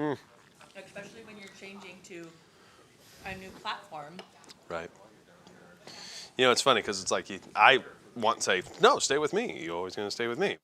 Mm, especially when you're changing to a new platform. right. You know, it's funny because it's like I want to say, no, stay with me. You're always going to stay with me.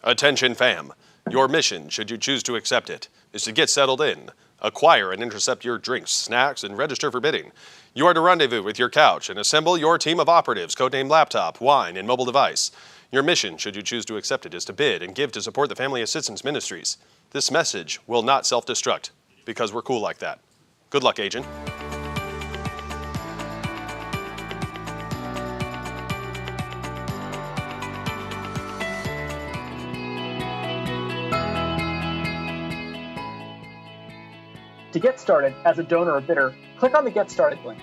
Attention fam, your mission, should you choose to accept it, is to get settled in, acquire and intercept your drinks, snacks, and register for bidding. You are to rendezvous with your couch and assemble your team of operatives, codenamed laptop, wine, and mobile device. Your mission, should you choose to accept it, is to bid and give to support the Family Assistance Ministries. This message will not self-destruct, because we're cool like that. Good luck, Agent. To get started as a donor or bidder, click on the Get Started link.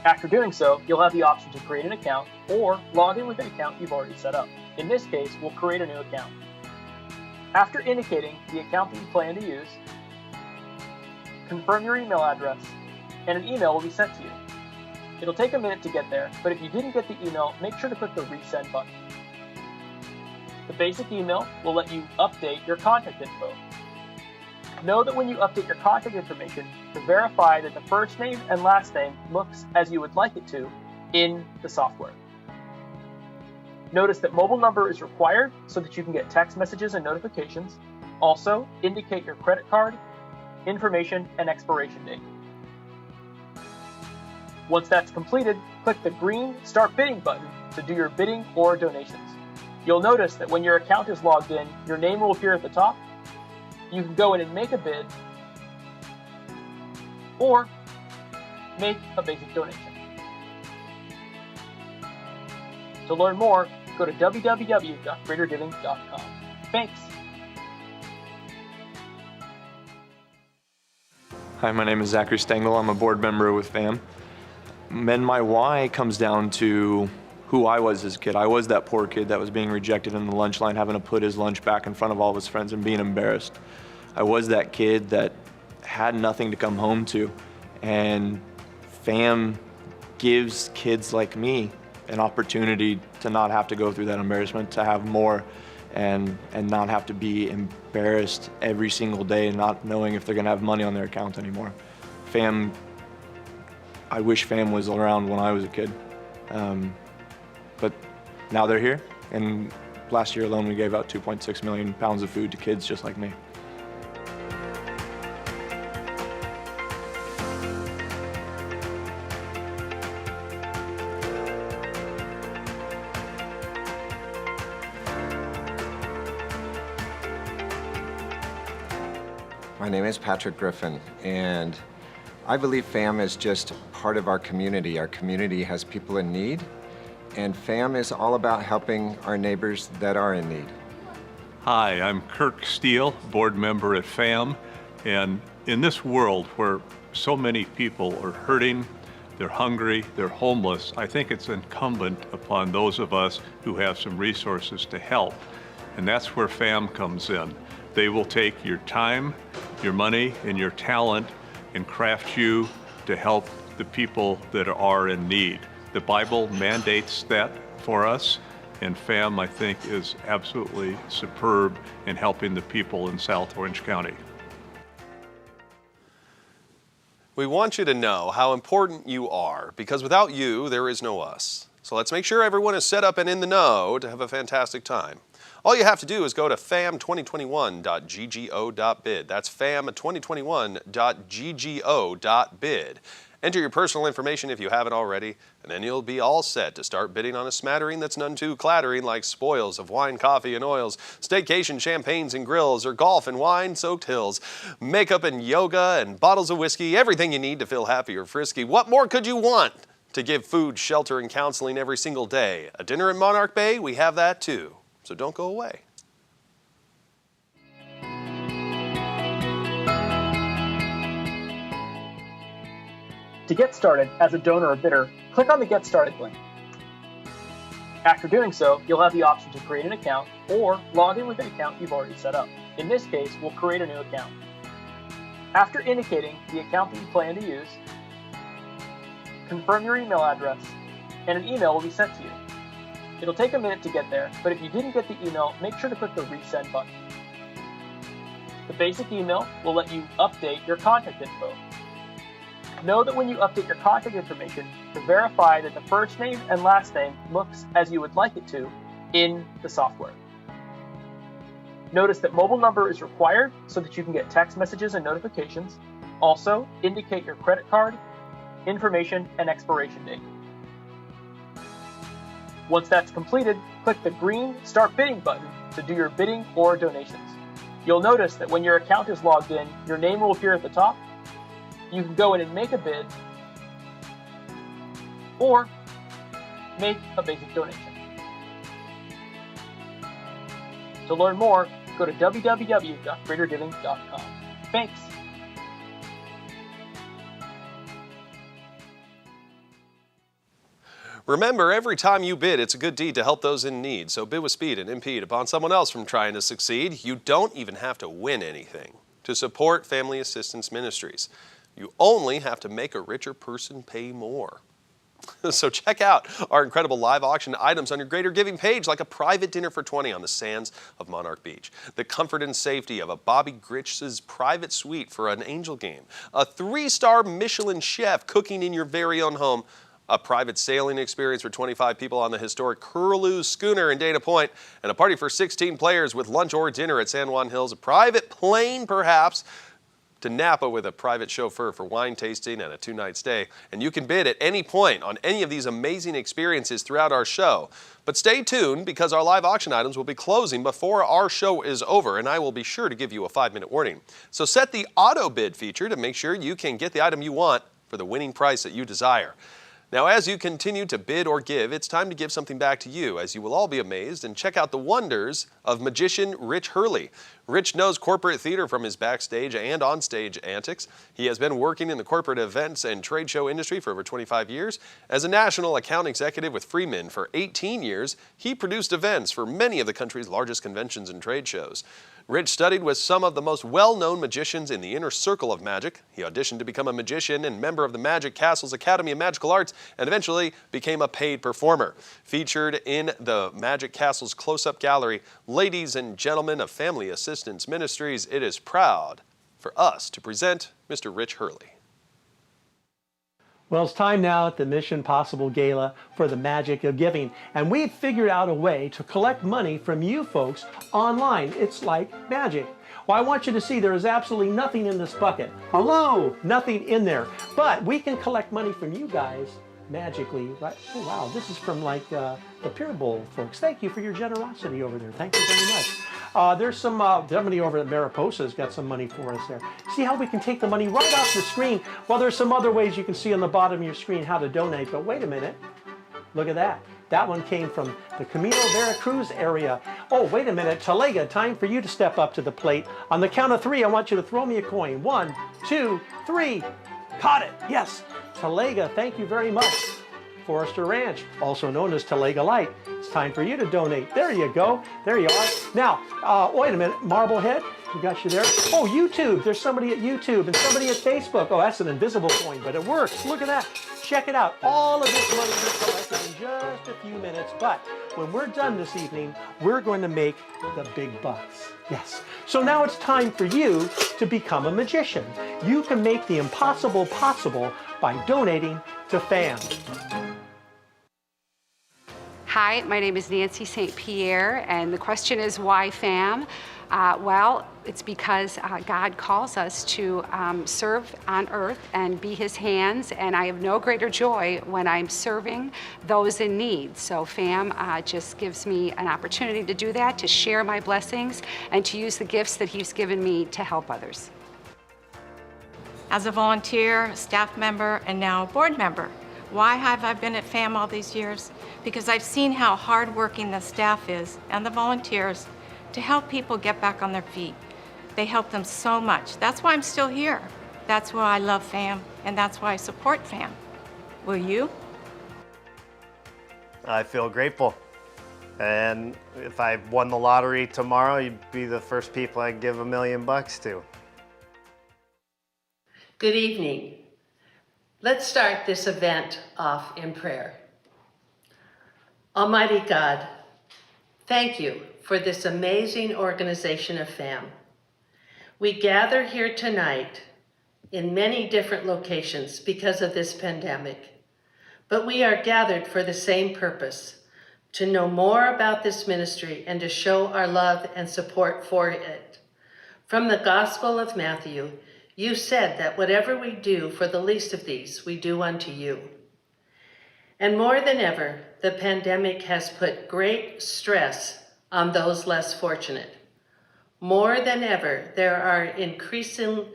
After doing so, you'll have the option to create an account or log in with an account you've already set up. In this case, we'll create a new account. After indicating the account that you plan to use, confirm your email address, and an email will be sent to you. It'll take a minute to get there, but if you didn't get the email, make sure to click the Resend button. The basic email will let you update your contact info. Know that when you update your contact information, to verify that the first name and last name looks as you would like it to in the software. Notice that mobile number is required so that you can get text messages and notifications. Also, indicate your credit card, information, and expiration date. Once that's completed, click the green Start Bidding button to do your bidding or donations. You'll notice that when your account is logged in, your name will appear at the top. You can go in and make a bid or make a basic donation. To learn more, go to www.greatergiving.com. Thanks. Hi, my name is Zachary Stengel. I'm a board member with FAM. And my why comes down to who I was as a kid. I was that poor kid that was being rejected in the lunch line, having to put his lunch back in front of all of his friends and being embarrassed. I was that kid that had nothing to come home to. And FAM gives kids like me an opportunity to not have to go through that embarrassment, to have more and not have to be embarrassed every single day and not knowing if they're gonna have money on their account anymore. FAM, I wish FAM was around when I was a kid. But now they're here, and last year alone we gave out 2.6 million pounds of food to kids just like me. My name is Patrick Griffin, and I believe FAM is just part of our community. Our community has people in need, and FAM is all about helping our neighbors that are in need. Hi, I'm Kirk Steele, board member at FAM, and in this world where so many people are hurting, they're hungry, they're homeless, I think it's incumbent upon those of us who have some resources to help, and that's where FAM comes in. They will take your time, your money, and your talent and craft you to help the people that are in need. The Bible mandates that for us, and FAM, I think, is absolutely superb in helping the people in South Orange County. We want you to know how important you are, because without you, there is no us. So let's make sure everyone is set up and in the know to have a fantastic time. All you have to do is go to fam2021.ggo.bid. That's fam2021.ggo.bid. Enter your personal information if you haven't already, and then you'll be all set to start bidding on a smattering that's none too clattering, like spoils of wine, coffee, and oils, staycation champagnes and grills, or golf and wine-soaked hills, makeup and yoga and bottles of whiskey, everything you need to feel happy or frisky. What more could you want? To give food, shelter, and counseling every single day. A dinner in Monarch Bay, we have that too. So don't go away. To get started as a donor or bidder, click on the Get Started link. After doing so, you'll have the option to create an account or log in with an account you've already set up. In this case, we'll create a new account. After indicating the account that you plan to use, confirm your email address, and an email will be sent to you. It'll take a minute to get there, but if you didn't get the email, make sure to click the Resend button. The basic email will let you update your contact info. Know that when you update your contact information, to verify that the first name and last name looks as you would like it to in the software. Notice that mobile number is required so that you can get text messages and notifications. Also, indicate your credit card, information, and expiration date. Once that's completed, click the green Start Bidding button to do your bidding or donations. You'll notice that when your account is logged in, your name will appear at the top. You can go in and make a bid or make a basic donation. To learn more, go to www.greatergiving.com. Thanks. Remember, every time you bid, it's a good deed to help those in need. So bid with speed and impede upon someone else from trying to succeed. You don't even have to win anything to support Family Assistance Ministries. You only have to make a richer person pay more. So check out our incredible live auction items on your Greater Giving page, like a private dinner for 20 on the sands of Monarch Beach, the comfort and safety of a Bobby Gritch's private suite for an Angel game, a 3-star Michelin chef cooking in your very own home, a private sailing experience for 25 people on the historic Curlew schooner in Dana Point, and a party for 16 players with lunch or dinner at San Juan Hills, a private plane perhaps to Napa with a private chauffeur for wine tasting and a 2-night stay. And you can bid at any point on any of these amazing experiences throughout our show. But stay tuned, because our live auction items will be closing before our show is over, and I will be sure to give you a 5-minute warning. So set the auto bid feature to make sure you can get the item you want for the winning price that you desire. Now, as you continue to bid or give, it's time to give something back to you, as you will all be amazed and check out the wonders of magician Rich Hurley. Rich knows corporate theater from his backstage and onstage antics. He has been working in the corporate events and trade show industry for over 25 years. As a national account executive with Freeman for 18 years, he produced events for many of the country's largest conventions and trade shows. Rich studied with some of the most well-known magicians in the inner circle of magic. He auditioned to become a magician and member of the Magic Castle's Academy of Magical Arts, and eventually became a paid performer. Featured in the Magic Castle's close-up gallery, ladies and gentlemen of Family Assistance Ministries, it is proud for us to present Mr. Rich Hurley. Well, it's time now at the Mission Possible Gala for the Magic of Giving. And we've figured out a way to collect money from you folks online. It's like magic. Well, I want you to see there is absolutely nothing in this bucket. Hello, nothing in there. But we can collect money from you guys magically. Right? Oh, wow, this is from like the Pier Bowl folks. Thank you for your generosity over there. Thank you very much. There's somebody over at Mariposa's got some money for us there. See how we can take the money right off the screen? Well, there's some other ways you can see on the bottom of your screen how to donate, but wait a minute. Look at that. That one came from the Camino Veracruz area. Oh, wait a minute. Talega, time for you to step up to the plate. On the count of 3, I want you to throw me a coin. 1, 2, 3. Caught it. Yes. Talega, thank you very much. Forester Ranch, also known as Talega Light. It's time for you to donate. There you go. There you are. Now, wait a minute. Marblehead, we got you there. Oh, YouTube. There's somebody at YouTube and somebody at Facebook. Oh, that's an invisible coin, but it works. Look at that. Check it out. All of this money is collected in just a few minutes. But when we're done this evening, we're going to make the big bucks. Yes. So now it's time for you to become a magician. You can make the impossible possible by donating to FAM. Hi, my name is Nancy St. Pierre, and the question is, why FAM? Well, it's because God calls us to serve on earth and be His hands, and I have no greater joy when I'm serving those in need. So FAM just gives me an opportunity to do that, to share my blessings, and to use the gifts that He's given me to help others. As a volunteer, staff member, and now board member, why have I been at FAM all these years? Because I've seen how hardworking the staff is and the volunteers to help people get back on their feet. They help them so much. That's why I'm still here. That's why I love FAM, and that's why I support FAM. Will you? I feel grateful. And if I won the lottery tomorrow, you'd be the first people I'd give $1 million to. Good evening. Let's start this event off in prayer. Almighty God, thank you for this amazing organization of FAM. We gather here tonight in many different locations because of this pandemic, but we are gathered for the same purpose, to know more about this ministry and to show our love and support for it. From the Gospel of Matthew, you said that whatever we do for the least of these, we do unto you. And more than ever, the pandemic has put great stress on those less fortunate. More than ever, there are increasingly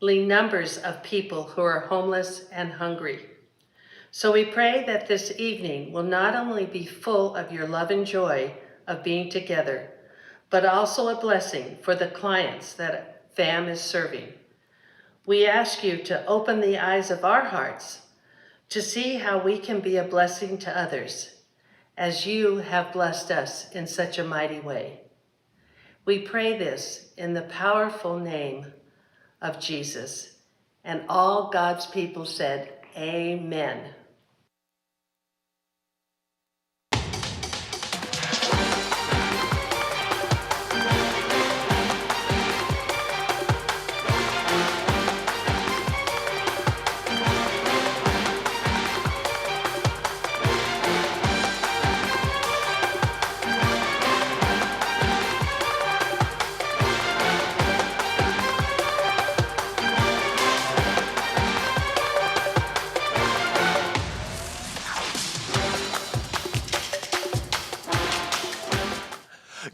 numbers of people who are homeless and hungry. So we pray that this evening will not only be full of your love and joy of being together, but also a blessing for the clients that FAM is serving. We ask you to open the eyes of our hearts to see how we can be a blessing to others, as you have blessed us in such a mighty way. We pray this in the powerful name of Jesus, and all God's people said, Amen.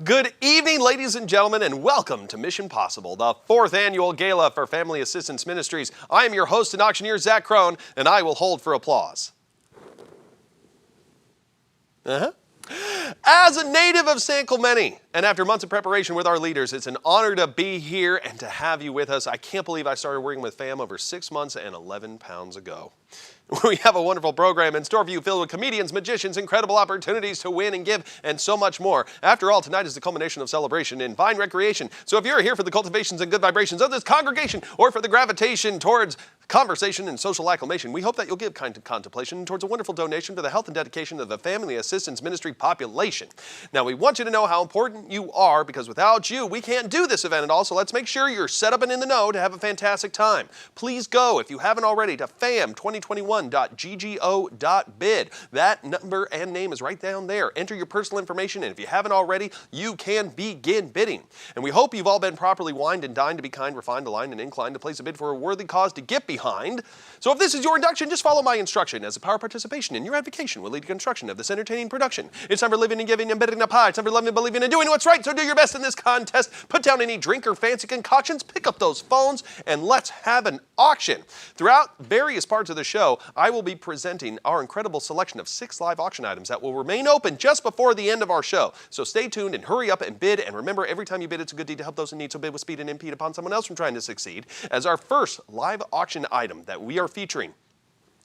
Good evening, ladies and gentlemen, and welcome to Mission Possible, the 4th annual gala for Family Assistance Ministries. I am your host and auctioneer, Zach Crone, and I will hold for applause. As a native of San Clemente, and after months of preparation with our leaders, it's an honor to be here and to have you with us. I can't believe I started working with FAM over 6 months and 11 pounds ago. We have a wonderful program in store for you filled with comedians, magicians, incredible opportunities to win and give, and so much more. After all, tonight is the culmination of celebration and fine recreation. So if you're here for the cultivations and good vibrations of this congregation, or for the gravitation towards conversation and social acclamation, we hope that you'll give kind contemplation towards a wonderful donation for the health and dedication of the Family Assistance Ministry population. Now, we want you to know how important you are, because without you, we can't do this event at all, so let's make sure you're set up and in the know to have a fantastic time. Please go, if you haven't already, to fam2021.ggo.bid. That number and name is right down there. Enter your personal information, and if you haven't already, you can begin bidding. And we hope you've all been properly wined and dined to be kind, refined, aligned, and inclined to place a bid for a worthy cause to get behind. So if this is your induction, just follow my instruction, as a power participation in your advocation will lead to construction of this entertaining production. It's time for living and giving and bidding up high. It's time for loving and believing and doing what's right. So do your best in this contest. Put down any drink or fancy concoctions, pick up those phones, and let's have an auction. Throughout various parts of the show, I will be presenting our incredible selection of 6 live auction items that will remain open just before the end of our show. So stay tuned and hurry up and bid. And remember, every time you bid, it's a good deed to help those in need. So bid with speed and impede upon someone else from trying to succeed. As our first live auction item that we are featuring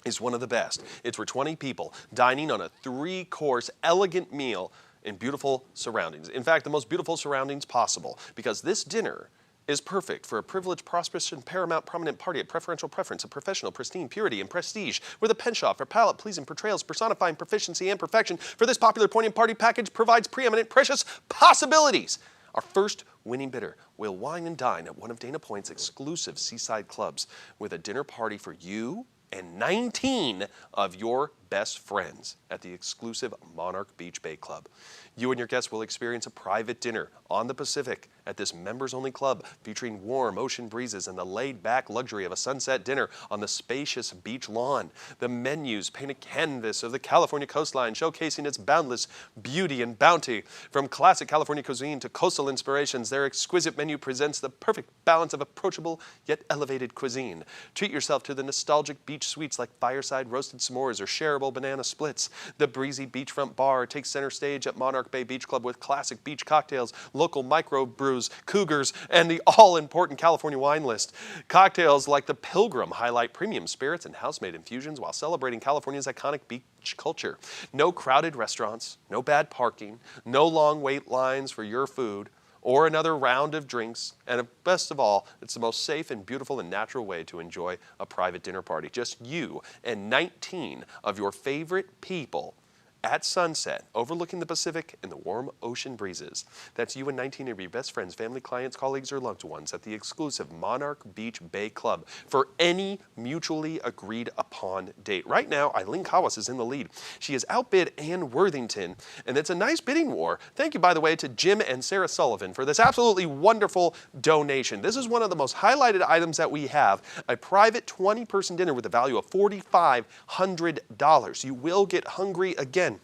is one of the best. It's for 20 people dining on a 3-course elegant meal in beautiful surroundings. In fact, the most beautiful surroundings possible, because this dinner is perfect for a privileged, prosperous, and paramount prominent party at preferential preference of professional, pristine purity and prestige, with a penchant for palate-pleasing portrayals personifying proficiency and perfection. For this popular poignant party package provides preeminent, precious possibilities. Our first winning bidder will wine and dine at one of Dana Point's exclusive seaside clubs with a dinner party for you and 19 of your best friends at the exclusive Monarch Beach Bay Club. You and your guests will experience a private dinner on the Pacific at this members-only club, featuring warm ocean breezes and the laid-back luxury of a sunset dinner on the spacious beach lawn. The menus paint a canvas of the California coastline, showcasing its boundless beauty and bounty. From classic California cuisine to coastal inspirations, their exquisite menu presents the perfect balance of approachable yet elevated cuisine. Treat yourself to the nostalgic beach sweets like fireside roasted s'mores or shareable banana splits. The breezy beachfront bar takes center stage at Monarch Bay Beach Club with classic beach cocktails, local microbrews, cougars, and the all-important California wine list. Cocktails like the Pilgrim highlight premium spirits and house-made infusions while celebrating California's iconic beach culture. No crowded restaurants, no bad parking, no long wait lines for your food or another round of drinks, and best of all, it's the most safe and beautiful and natural way to enjoy a private dinner party. Just you and 19 of your favorite people at sunset, overlooking the Pacific and the warm ocean breezes. That's you and 19 of your best friends, family, clients, colleagues, or loved ones at the exclusive Monarch Beach Bay Club for any mutually agreed upon date. Right now, Eileen Kawas is in the lead. She has outbid Ann Worthington, and it's a nice bidding war. Thank you, by the way, to Jim and Sarah Sullivan for this absolutely wonderful donation. This is one of the most highlighted items that we have, a private 20-person dinner with a value of $4,500. You will get hungry again.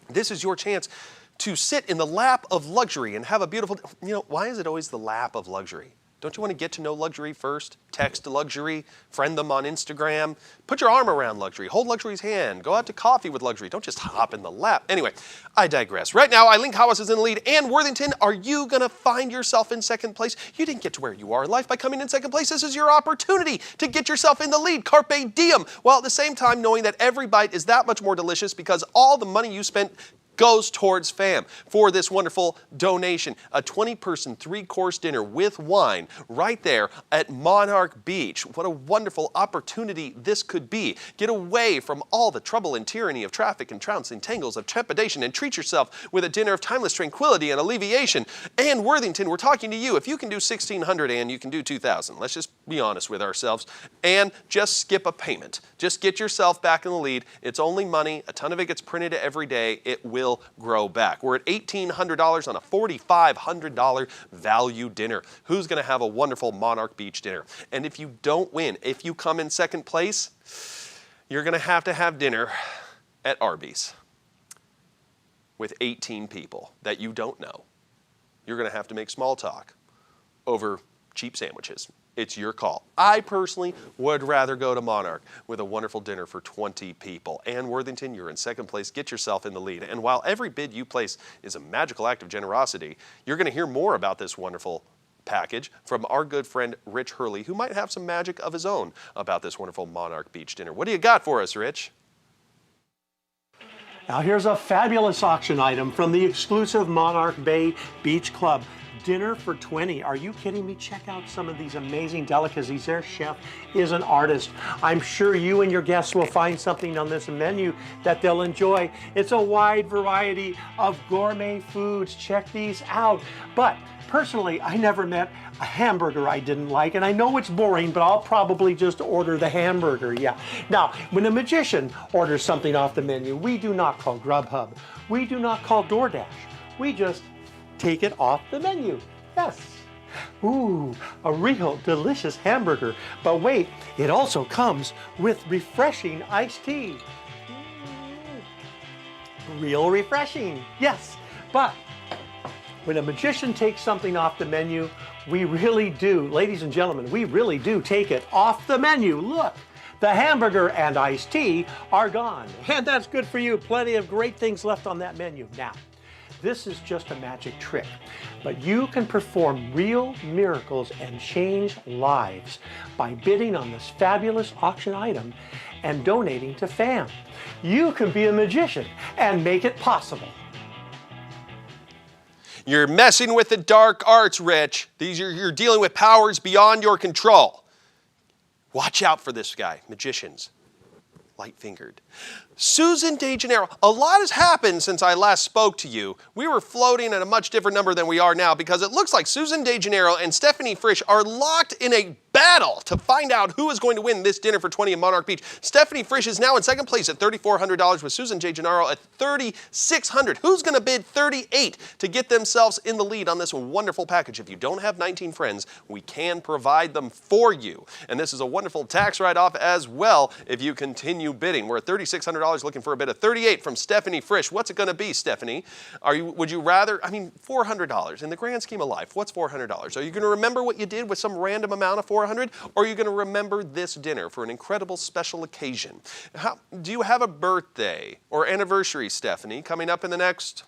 This is your chance to sit in the lap of luxury and have a beautiful, why is it always the lap of luxury? Don't you want to get to know luxury first? Text luxury, friend them on Instagram, put your arm around luxury, hold luxury's hand, go out to coffee with luxury. Don't just hop in the lap. Anyway, I digress. Right now, Eileen Kawas is in the lead. Ann Worthington, are you going to find yourself in second place? You didn't get to where you are in life by coming in second place. This is your opportunity to get yourself in the lead. Carpe diem. While at the same time knowing that every bite is that much more delicious because all the money you spent goes towards FAM for this wonderful donation. A 20-person, 3-course dinner with wine right there at Monarch Beach. What a wonderful opportunity this could be. Get away from all the trouble and tyranny of traffic and trouncing tangles of trepidation and treat yourself with a dinner of timeless tranquility and alleviation. Ann Worthington, we're talking to you. If you can do $1,600, Ann, you can do $2,000. Let's just be honest with ourselves. And just skip a payment. Just get yourself back in the lead. It's only money. A ton of it gets printed every day. It will grow back. We're at $1,800 on a $4,500 value dinner. Who's going to have a wonderful Monarch Beach dinner? And if you don't win, if you come in second place, you're going to have dinner at Arby's with 18 people that you don't know. You're going to have to make small talk over cheap sandwiches. It's your call. I personally would rather go to Monarch with a wonderful dinner for 20 people. Ann Worthington, you're in second place. Get yourself in the lead. And while every bid you place is a magical act of generosity, you're going to hear more about this wonderful package from our good friend Rich Hurley, who might have some magic of his own about this wonderful Monarch Beach dinner. What do you got for us, Rich? Now here's a fabulous auction item from the exclusive Monarch Bay Beach Club. Dinner for 20. Are you kidding me? Check out some of these amazing delicacies. Their chef is an artist. I'm sure you and your guests will find something on this menu that they'll enjoy. It's a wide variety of gourmet foods. Check these out. But personally, I never met a hamburger I didn't like, and I know it's boring, but I'll probably just order the hamburger, yeah. Now, when a magician orders something off the menu, we do not call Grubhub. We do not call DoorDash. We just take it off the menu. Yes. Ooh, a real delicious hamburger. But wait, it also comes with refreshing iced tea. Real refreshing. Yes. But when a magician takes something off the menu, we really do, ladies and gentlemen, we really do take it off the menu. Look. The hamburger and iced tea are gone. And that's good for you. Plenty of great things left on that menu. Now, this is just a magic trick, but you can perform real miracles and change lives by bidding on this fabulous auction item and donating to FAM. You can be a magician and make it possible. You're messing with the dark arts, Rich. You're dealing with powers beyond your control. Watch out for this guy, magicians. Light-fingered. Susan DeGennaro, a lot has happened since I last spoke to you. We were floating at a much different number than we are now because it looks like Susan DeGennaro and Stephanie Frisch are locked in a battle to find out who is going to win this dinner for 20 in Monarch Beach. Stephanie Frisch is now in second place at $3,400 with Susan DeGennaro at $3,600. Who's going to bid $38 to get themselves in the lead on this wonderful package? If you don't have 19 friends, we can provide them for you. And this is a wonderful tax write-off as well if you continue bidding. We're at $3,600 looking for a bid of $38 from Stephanie Frisch. What's it going to be, Stephanie? Would you rather, $400 in the grand scheme of life, what's $400? Are you going to remember what you did with some random amount of $400? Or are you going to remember this dinner for an incredible special occasion? Do you have a birthday or anniversary, Stephanie, coming up in the next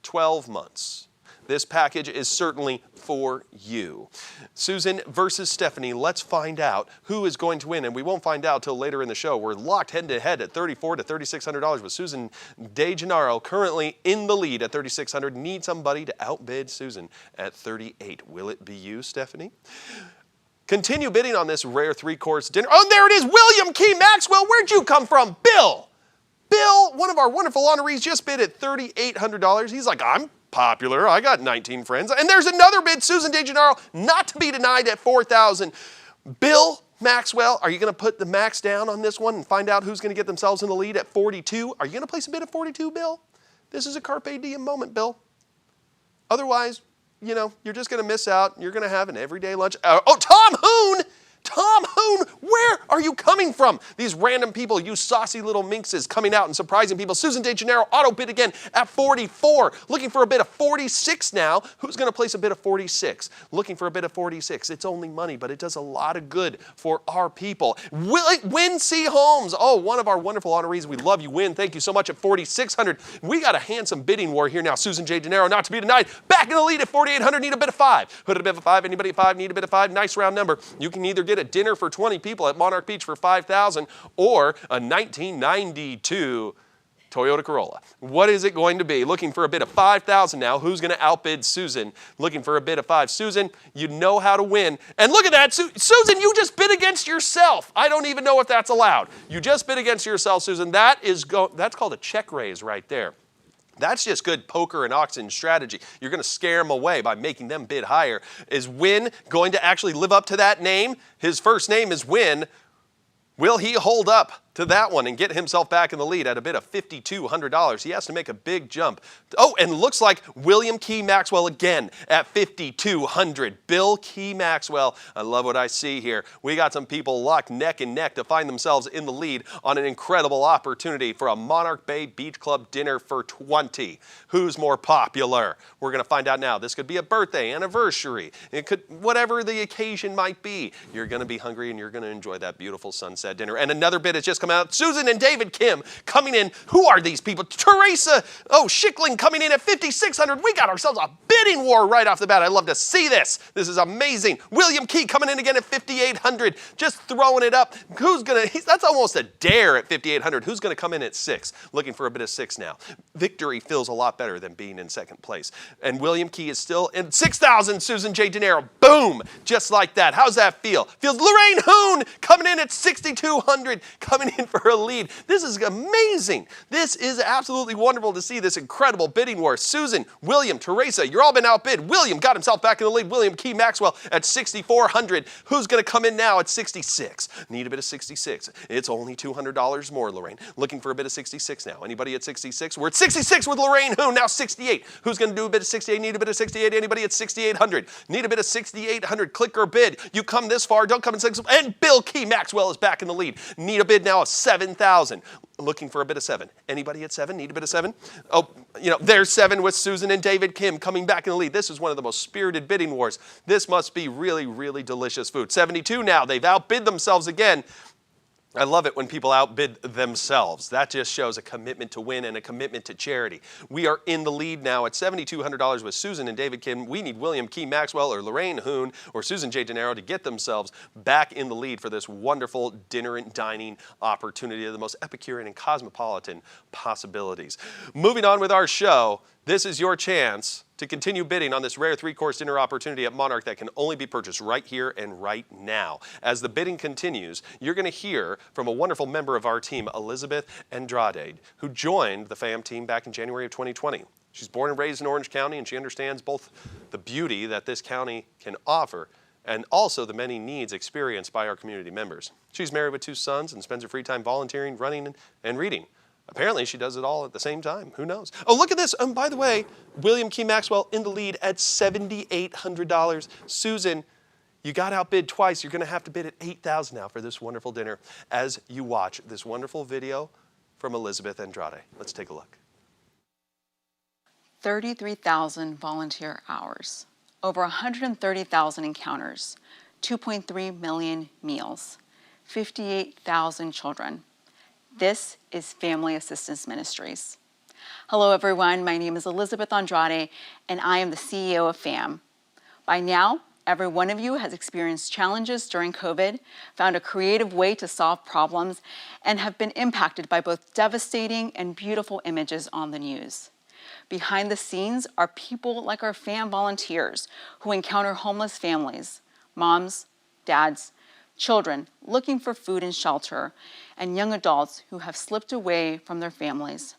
12 months? This package is certainly for you. Susan versus Stephanie, let's find out who is going to win, and we won't find out till later in the show. We're locked head-to-head at $3,400 to $3,600 with Susan DeGennaro currently in the lead at $3,600. Need somebody to outbid Susan at $38. Will it be you, Stephanie? Continue bidding on this rare 3-course dinner. Oh, there it is, William Key Maxwell. Where'd you come from? Bill, Well, one of our wonderful honorees just bid at $3,800. He's like, I'm popular. I got 19 friends. And there's another bid, Susan DeGennaro, not to be denied at $4,000. Bill Maxwell, are you going to put the max down on this one and find out who's going to get themselves in the lead at 42? Are you going to place a bid at 42, Bill? This is a carpe diem moment, Bill. Otherwise, you know, you're just going to miss out. You're going to have an everyday lunch. Oh, Tom Hoon! Tom Hoon, where are you coming from? These random people, you saucy little minxes coming out and surprising people. Susan DeGennaro auto bid again at 44. Looking for a bid of 46 now. Who's going to place a bid of 46? Looking for a bid of 46. It's only money, but it does a lot of good for our people. Win C. Holmes. Oh, one of our wonderful honorees. We love you, Win. Thank you so much at 4,600. We got a handsome bidding war here now. Susan DeGennaro, not to be denied. Back in the lead at 4,800. Need a bid of 5. Put a bid of 5. Anybody at 5? Need a bid of 5. Nice round number. You can either get a dinner for 20 people at Monarch Beach for $5,000 or a 1992 Toyota Corolla. What is it going to be? Looking for a bid of $5,000 now. Who's going to outbid Susan? Looking for a bid of 5. Susan, you know how to win. And look at that. Susan, you just bid against yourself. I don't even know if that's allowed. You just bid against yourself, Susan. That's called a check raise right there. That's just good poker and auction strategy. You're going to scare them away by making them bid higher. Is Win going to actually live up to that name? His first name is Win. Will he hold up to that one and get himself back in the lead at a bid of $5,200? He has to make a big jump. Oh, and looks like William Key Maxwell again at $5,200. Bill Key Maxwell. I love what I see here. We got some people locked neck and neck to find themselves in the lead on an incredible opportunity for a Monarch Bay Beach Club dinner for 20. Who's more popular? We're going to find out now. This could be a birthday, anniversary. It could, whatever the occasion might be. You're going to be hungry and you're going to enjoy that beautiful sunset dinner. And another bid has just come out. Susan and David Kim coming in. Who are these people? Teresa, Schickling coming in at $5,600. We got ourselves a bidding war right off the bat. I love to see this. This is amazing. William Key coming in again at $5,800. Just throwing it up. That's almost a dare at $5,800. Who's going to come in at 6? Looking for a bid of 6 now. Victory feels a lot better than being in second place. And William Key is still in 6,000. Susan J. DeGennaro. Boom. Just like that. How's that feel? Feels Lorraine Hoon coming in at 6,200. Coming in for a lead. This is amazing. This is absolutely wonderful to see this incredible bidding war. Susan, William, Teresa, you're all been outbid. William got himself back in the lead. William Key Maxwell at 6,400. Who's going to come in now at 66? Need a bit of 66. It's only $200 more, Lorraine. Looking for a bit of 66 now. Anybody at 66? We're at 66 with Lorraine Who, now 68. Who's going to do a bit of 68? Need a bit of 68. Anybody at 6,800? Need a bit of 6,800. Click or bid. You come this far, don't come in 6. And Bill Key Maxwell is back in the lead. Need a bid now of 7,000. Looking for a bit of 7. Anybody at 7? Need a bit of 7? Oh, there's 7 with Susan and David Kim coming back in the lead. This is one of the most spirited bidding wars. This must be really, really delicious food. 72 now. They've outbid themselves again. I love it when people outbid themselves. That just shows a commitment to win and a commitment to charity. We are in the lead now at $7,200 with Susan and David Kim. We need William Key Maxwell or Lorraine Hoon or Susan J. DeGennaro to get themselves back in the lead for this wonderful dinner and dining opportunity of the most Epicurean and cosmopolitan possibilities. Moving on with our show, this is your chance to continue bidding on this rare 3-course dinner opportunity at Monarch that can only be purchased right here and right now. As the bidding continues, you're going to hear from a wonderful member of our team, Elizabeth Andrade, who joined the FAM team back in January of 2020. She's born and raised in Orange County, and she understands both the beauty that this county can offer and also the many needs experienced by our community members. She's married with 2 sons and spends her free time volunteering, running, and reading. Apparently, she does it all at the same time. Who knows? Oh, look at this. By the way, William Key Maxwell in the lead at $7,800. Susan, you got outbid twice. You're going to have to bid at $8,000 now for this wonderful dinner as you watch this wonderful video from Elizabeth Andrade. Let's take a look. 33,000 volunteer hours, over 130,000 encounters, 2.3 million meals, 58,000 children. This is Family Assistance Ministries. Hello everyone, my name is Elizabeth Andrade and I am the CEO of FAM. By now, every one of you has experienced challenges during COVID, found a creative way to solve problems, and have been impacted by both devastating and beautiful images on the news. Behind the scenes are people like our FAM volunteers who encounter homeless families, moms, dads, children looking for food and shelter, and young adults who have slipped away from their families.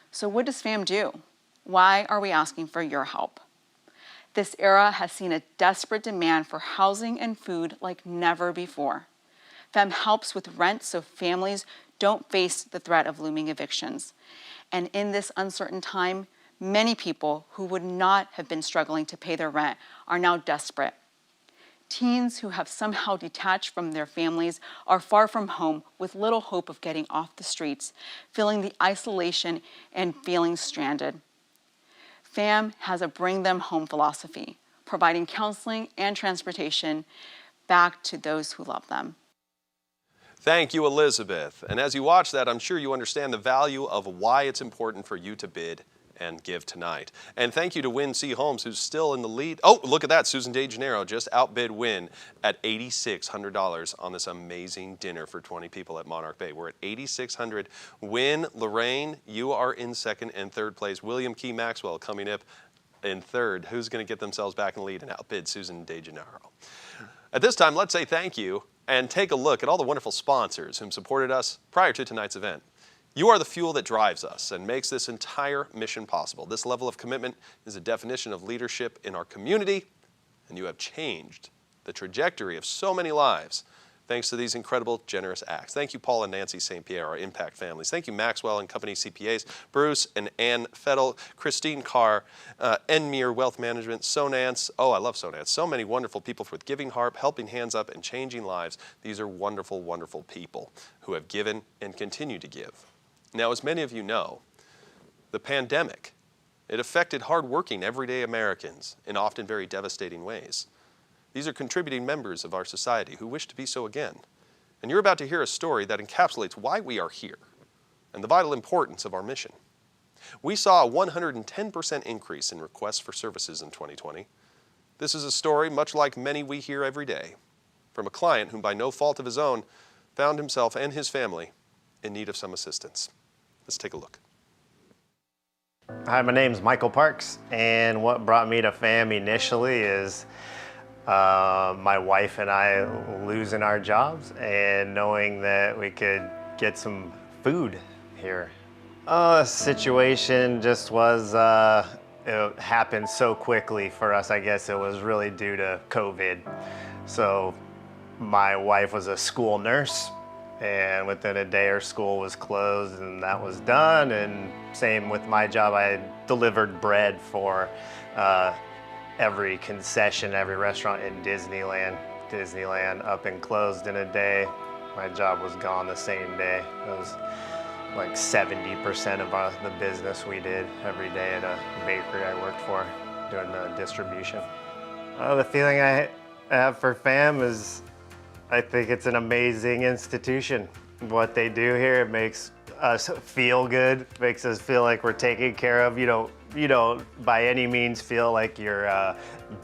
So what does FAM do? Why are we asking for your help? This era has seen a desperate demand for housing and food like never before. FAM helps with rent so families don't face the threat of looming evictions. And in this uncertain time, many people who would not have been struggling to pay their rent are now desperate. Teens who have somehow detached from their families are far from home with little hope of getting off the streets, feeling the isolation and feeling stranded. FAM has a bring them home philosophy, providing counseling and transportation back to those who love them. Thank you, Elizabeth. And as you watch that, I'm sure you understand the value of why it's important for you to bid and give tonight. And thank you to Win C. Holmes, who's still in the lead. Oh, look at that. Susan DeGennaro just outbid Win at $8,600 on this amazing dinner for 20 people at Monarch Bay. We're at $8,600. Win, Lorraine, you are in second and third place. William Key Maxwell coming up in third. Who's going to get themselves back in the lead and outbid Susan DeGennaro? At this time, let's say thank you and take a look at all the wonderful sponsors who supported us prior to tonight's event. You are the fuel that drives us and makes this entire mission possible. This level of commitment is a definition of leadership in our community, and you have changed the trajectory of so many lives thanks to these incredible, generous acts. Thank you, Paul and Nancy St. Pierre, our impact families. Thank you, Maxwell and Company CPAs, Bruce and Ann Fettel, Christine Carr, Enmere Wealth Management, Sonance. Oh, I love Sonance. So many wonderful people with Giving Heart, Helping Hands Up, and Changing Lives. These are wonderful, wonderful people who have given and continue to give. Now, as many of you know, the pandemic, it affected hardworking, everyday Americans in often very devastating ways. These are contributing members of our society who wish to be so again. And you're about to hear a story that encapsulates why we are here and the vital importance of our mission. We saw a 110% increase in requests for services in 2020. This is a story much like many we hear every day from a client who, by no fault of his own, found himself and his family in need of some assistance. Let's take a look. Hi, my name's Michael Parks, and what brought me to FAM initially is my wife and I losing our jobs and knowing that we could get some food here. The situation just was, it happened so quickly for us. I guess it was really due to COVID. So my wife was a school nurse, and within a day her school was closed and that was done. And same with my job, I delivered bread for every concession, every restaurant in Disneyland. Disneyland up and closed in a day. My job was gone the same day. It was like 70% of the business we did every day at a bakery I worked for, doing the distribution. The feeling I have for FAM is I think it's an amazing institution. What they do here, it makes us feel good, makes us feel like we're taken care of. You don't by any means feel like you're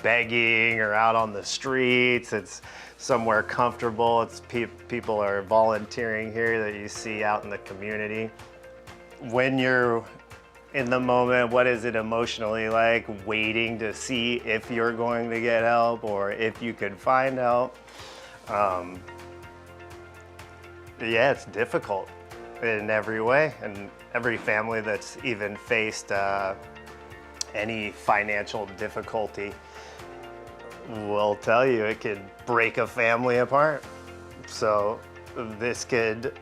begging or out on the streets. It's somewhere comfortable. It's people are volunteering here that you see out in the community. When you're in the moment, what is it emotionally like, waiting to see if you're going to get help or if you could find help? Yeah, it's difficult in every way, and every family that's even faced any financial difficulty will tell you it could break a family apart. So this could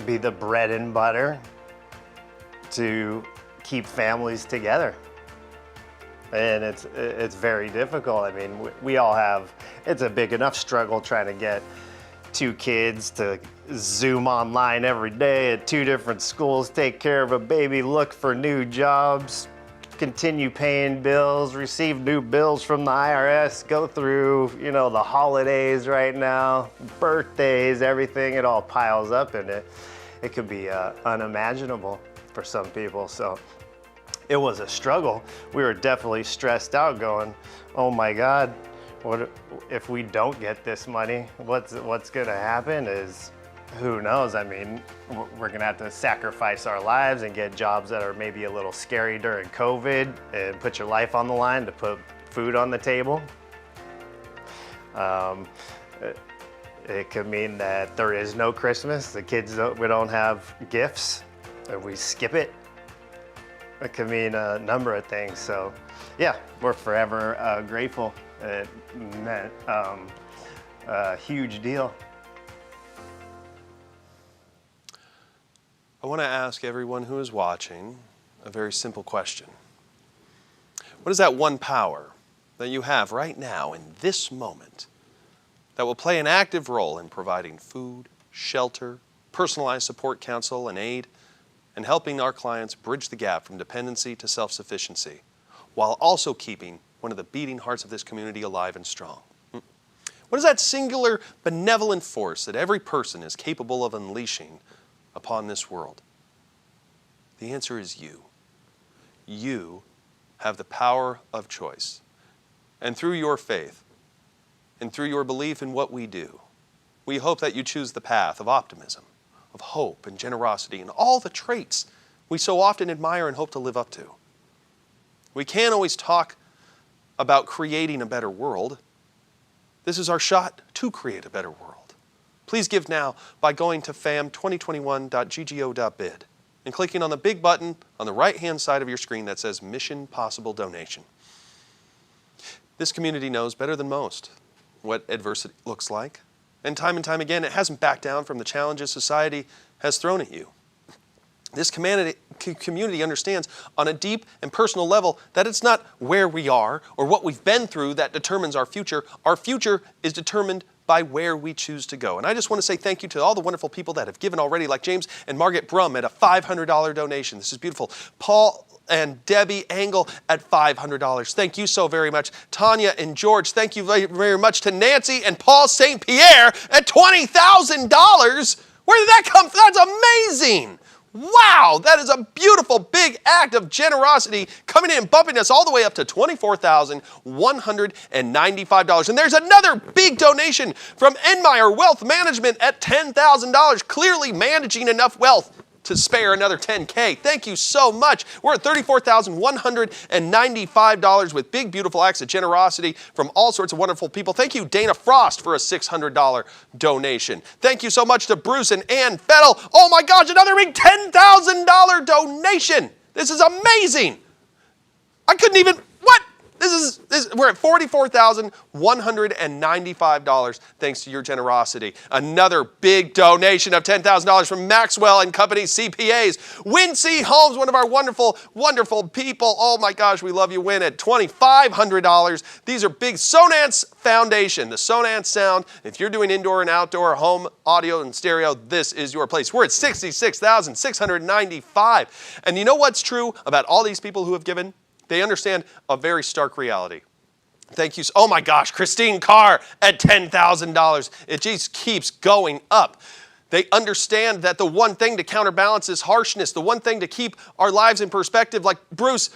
be the bread and butter to keep families together. And it's very difficult. I mean, we all have, it's a big enough struggle trying to get two kids to Zoom online every day at two different schools, take care of a baby, look for new jobs, continue paying bills, receive new bills from the IRS, go through, the holidays right now, birthdays, everything, it all piles up in it. It could be unimaginable for some people. So it was a struggle. We were definitely stressed out going, oh my God, what if we don't get this money? What's gonna happen is, who knows? I mean, we're gonna have to sacrifice our lives and get jobs that are maybe a little scary during COVID and put your life on the line to put food on the table. It could mean that there is no Christmas. The kids, we don't have gifts, or we skip it. It could mean a number of things. So yeah, we're forever grateful. It meant a huge deal. I want to ask everyone who is watching a very simple question. What is that one power that you have right now in this moment that will play an active role in providing food, shelter, personalized support counsel and aid, and helping our clients bridge the gap from dependency to self-sufficiency, while also keeping one of the beating hearts of this community alive and strong? What is that singular benevolent force that every person is capable of unleashing upon this world? The answer is you. You have the power of choice. And through your faith, and through your belief in what we do, we hope that you choose the path of optimism, of hope and generosity, and all the traits we so often admire and hope to live up to. We can't always talk about creating a better world. This is our shot to create a better world. Please give now by going to fam2021.ggo.bid and clicking on the big button on the right-hand side of your screen that says Mission Possible Donation. This community knows better than most what adversity looks like. And time again, it hasn't backed down from the challenges society has thrown at you. This community understands on a deep and personal level that it's not where we are or what we've been through that determines our future. Our future is determined by where we choose to go. And I just want to say thank you to all the wonderful people that have given already, like James and Margaret Brum at a $500 donation. This is beautiful. Paul and Debbie Engel at $500. Thank you so very much. Tanya and George, thank you very much. To Nancy and Paul St. Pierre at $20,000. Where did that come from? That's amazing. Wow, that is a beautiful big act of generosity coming in and bumping us all the way up to $24,195. And there's another big donation from Enmeyer Wealth Management at $10,000, clearly managing enough wealth to spare another $10K. Thank you so much. We're at $34,195 with big, beautiful acts of generosity from all sorts of wonderful people. Thank you, Dana Frost, for a $600 donation. Thank you so much to Bruce and Ann Fettel. Oh my gosh, another big $10,000 donation. This is amazing. I couldn't even, what? We're at $44,195 thanks to your generosity. Another big donation of $10,000 from Maxwell and Company CPAs. Wincy Holmes, one of our wonderful, wonderful people. Oh my gosh, we love you, Win, at $2,500. These are big. Sonance Foundation, the Sonance sound. If you're doing indoor and outdoor home audio and stereo, this is your place. We're at $66,695. And you know what's true about all these people who have given? They understand a very stark reality. Thank you. Oh my gosh, Christine Carr at $10,000. It just keeps going up. They understand that the one thing to counterbalance this harshness, the one thing to keep our lives in perspective, like Bruce,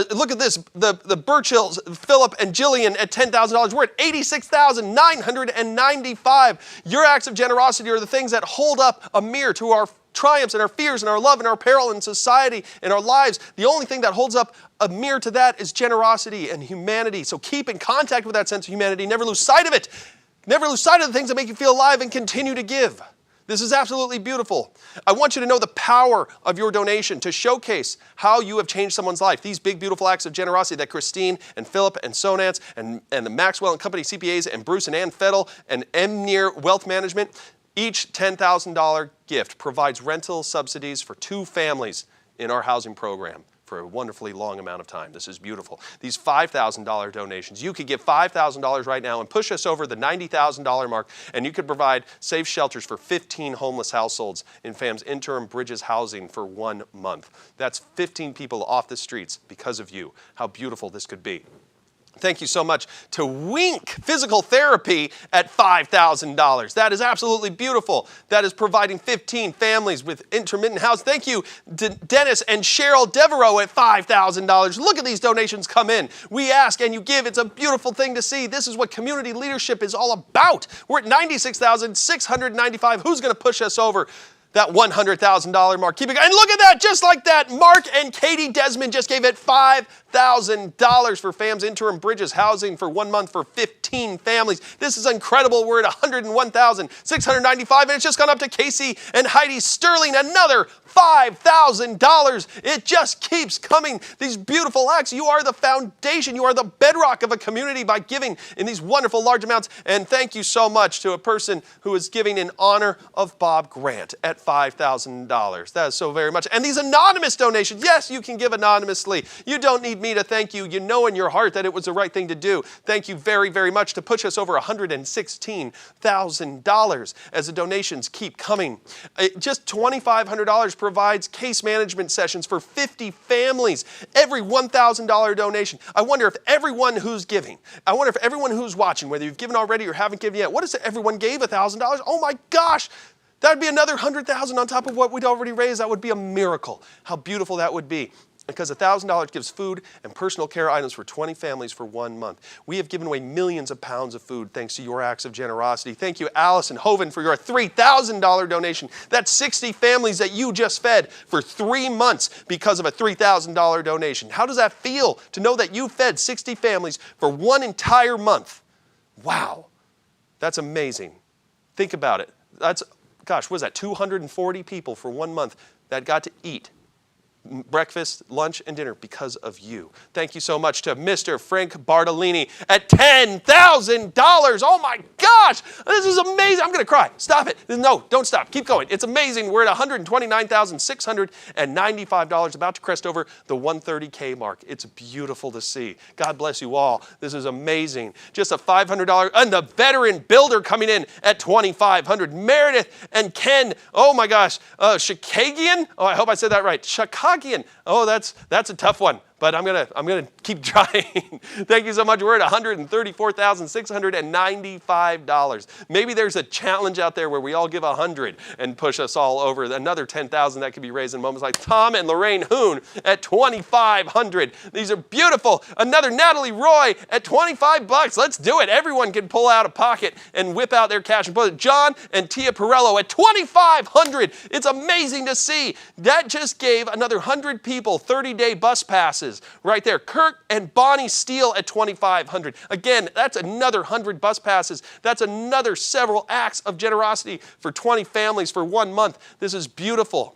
look at this, the Burchills, Philip and Jillian at $10,000. We're at $86,995. Your acts of generosity are the things that hold up a mirror to our triumphs and our fears and our love and our peril in society and our lives. The only thing that holds up a mirror to that is generosity and humanity. So keep in contact with that sense of humanity. Never lose sight of it. Never lose sight of the things that make you feel alive, and continue to give. This is absolutely beautiful. I want you to know the power of your donation to showcase how you have changed someone's life. These big, beautiful acts of generosity that Christine and Philip and Sonance and the Maxwell and Company CPAs and Bruce and Ann Fettel and Emnear Wealth Management, each $10,000 gift provides rental subsidies for 2 families in our housing program for a wonderfully long amount of time. This is beautiful. These $5,000 donations, you could give $5,000 right now and push us over the $90,000 mark, and you could provide safe shelters for 15 homeless households in FAM's interim Bridges housing for 1 month. That's 15 people off the streets because of you. How beautiful this could be. Thank you so much to Wink Physical Therapy at $5,000. That is absolutely beautiful. That is providing 15 families with intermittent housing. Thank you to Dennis and Cheryl Devereaux at $5,000. Look at these donations come in. We ask and you give. It's a beautiful thing to see. This is what community leadership is all about. We're at $96,695. Who's going to push us over that $100,000 mark? Keep it going. And look at that, just like that, Mark and Katie Desmond just gave it $5,000 for FAM's interim Bridges housing for 1 month for 15 116 families. This is incredible. We're at 101,695, and it's just gone up to Casey and Heidi Sterling, another $5,000. It just keeps coming. These beautiful acts. You are the foundation. You are the bedrock of a community by giving in these wonderful large amounts. And thank you so much to a person who is giving in honor of Bob Grant at $5,000. That is so very much. And these anonymous donations. Yes, you can give anonymously. You don't need me to thank you. You know in your heart that it was the right thing to do. Thank you very, very much to push us over $116,000 as the donations keep coming. Just $2,500 provides case management sessions for 50 families. Every $1,000 donation. I wonder if everyone who's giving, I wonder if everyone who's watching, whether you've given already or haven't given yet, what if everyone gave $1,000? Oh my gosh, that would be another $100,000 on top of what we'd already raised. That would be a miracle. How beautiful that would be. Because $1,000 gives food and personal care items for 20 families for 1 month. We have given away millions of pounds of food thanks to your acts of generosity. Thank you, Allison Hoven, for your $3,000 donation. That's 60 families that you just fed for 3 months because of a $3,000 donation. How does that feel to know that you fed 60 families for 1 entire month? Wow, that's amazing. Think about it. That's, gosh, what is that, 240 people for 1 month that got to eat breakfast, lunch, and dinner because of you. Thank you so much to Mr. Frank Bartolini at $10,000. Oh my gosh, this is amazing. I'm going to cry. Stop it. No, don't stop. Keep going. It's amazing. We're at $129,695, about to crest over the $130K mark. It's beautiful to see. God bless you all. This is amazing. Just a $500, and the veteran builder coming in at $2,500. Meredith and Ken, oh my gosh, Shakagian? Oh, I hope I said that right. Shakagian. Oh, that's a tough one, but I'm gonna keep trying. Thank you so much. We're at $134,695. Maybe there's a challenge out there where we all give 100 and push us all over. Another 10,000 that could be raised in moments like Tom and Lorraine Hoon at $2,500. These are beautiful. Another Natalie Roy at $25. Let's do it. Everyone can pull out a pocket and whip out their cash and put it. John and Tia Perello at $2,500. It's amazing to see. That just gave another 100 people 30-day bus passes right there. Kirk and Bonnie Steele at $2,500. Again, that's another 100 bus passes. That's another several acts of generosity for 20 families for 1 month. This is beautiful.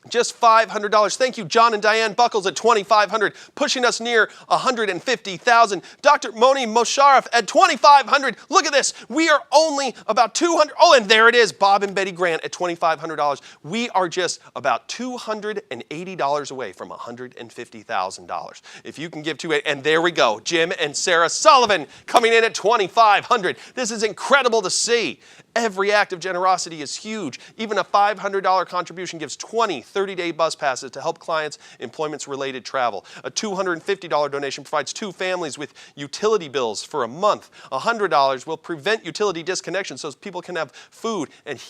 Just $500. Thank you, John and Diane Buckles at $2,500, pushing us near $150,000. Dr. Moni Mosharraf at $2,500. Look at this. We are only about $200. Oh, and there it is, Bob and Betty Grant at $2,500. We are just about $280 away from $150,000. If you can give to it, and there we go, Jim and Sarah Sullivan coming in at $2,500. This is incredible to see. Every act of generosity is huge. Even a $500 contribution gives 20 30-day bus passes to help clients' employment-related travel. A $250 donation provides 2 families with utility bills for a month. $100 will prevent utility disconnection so people can have food and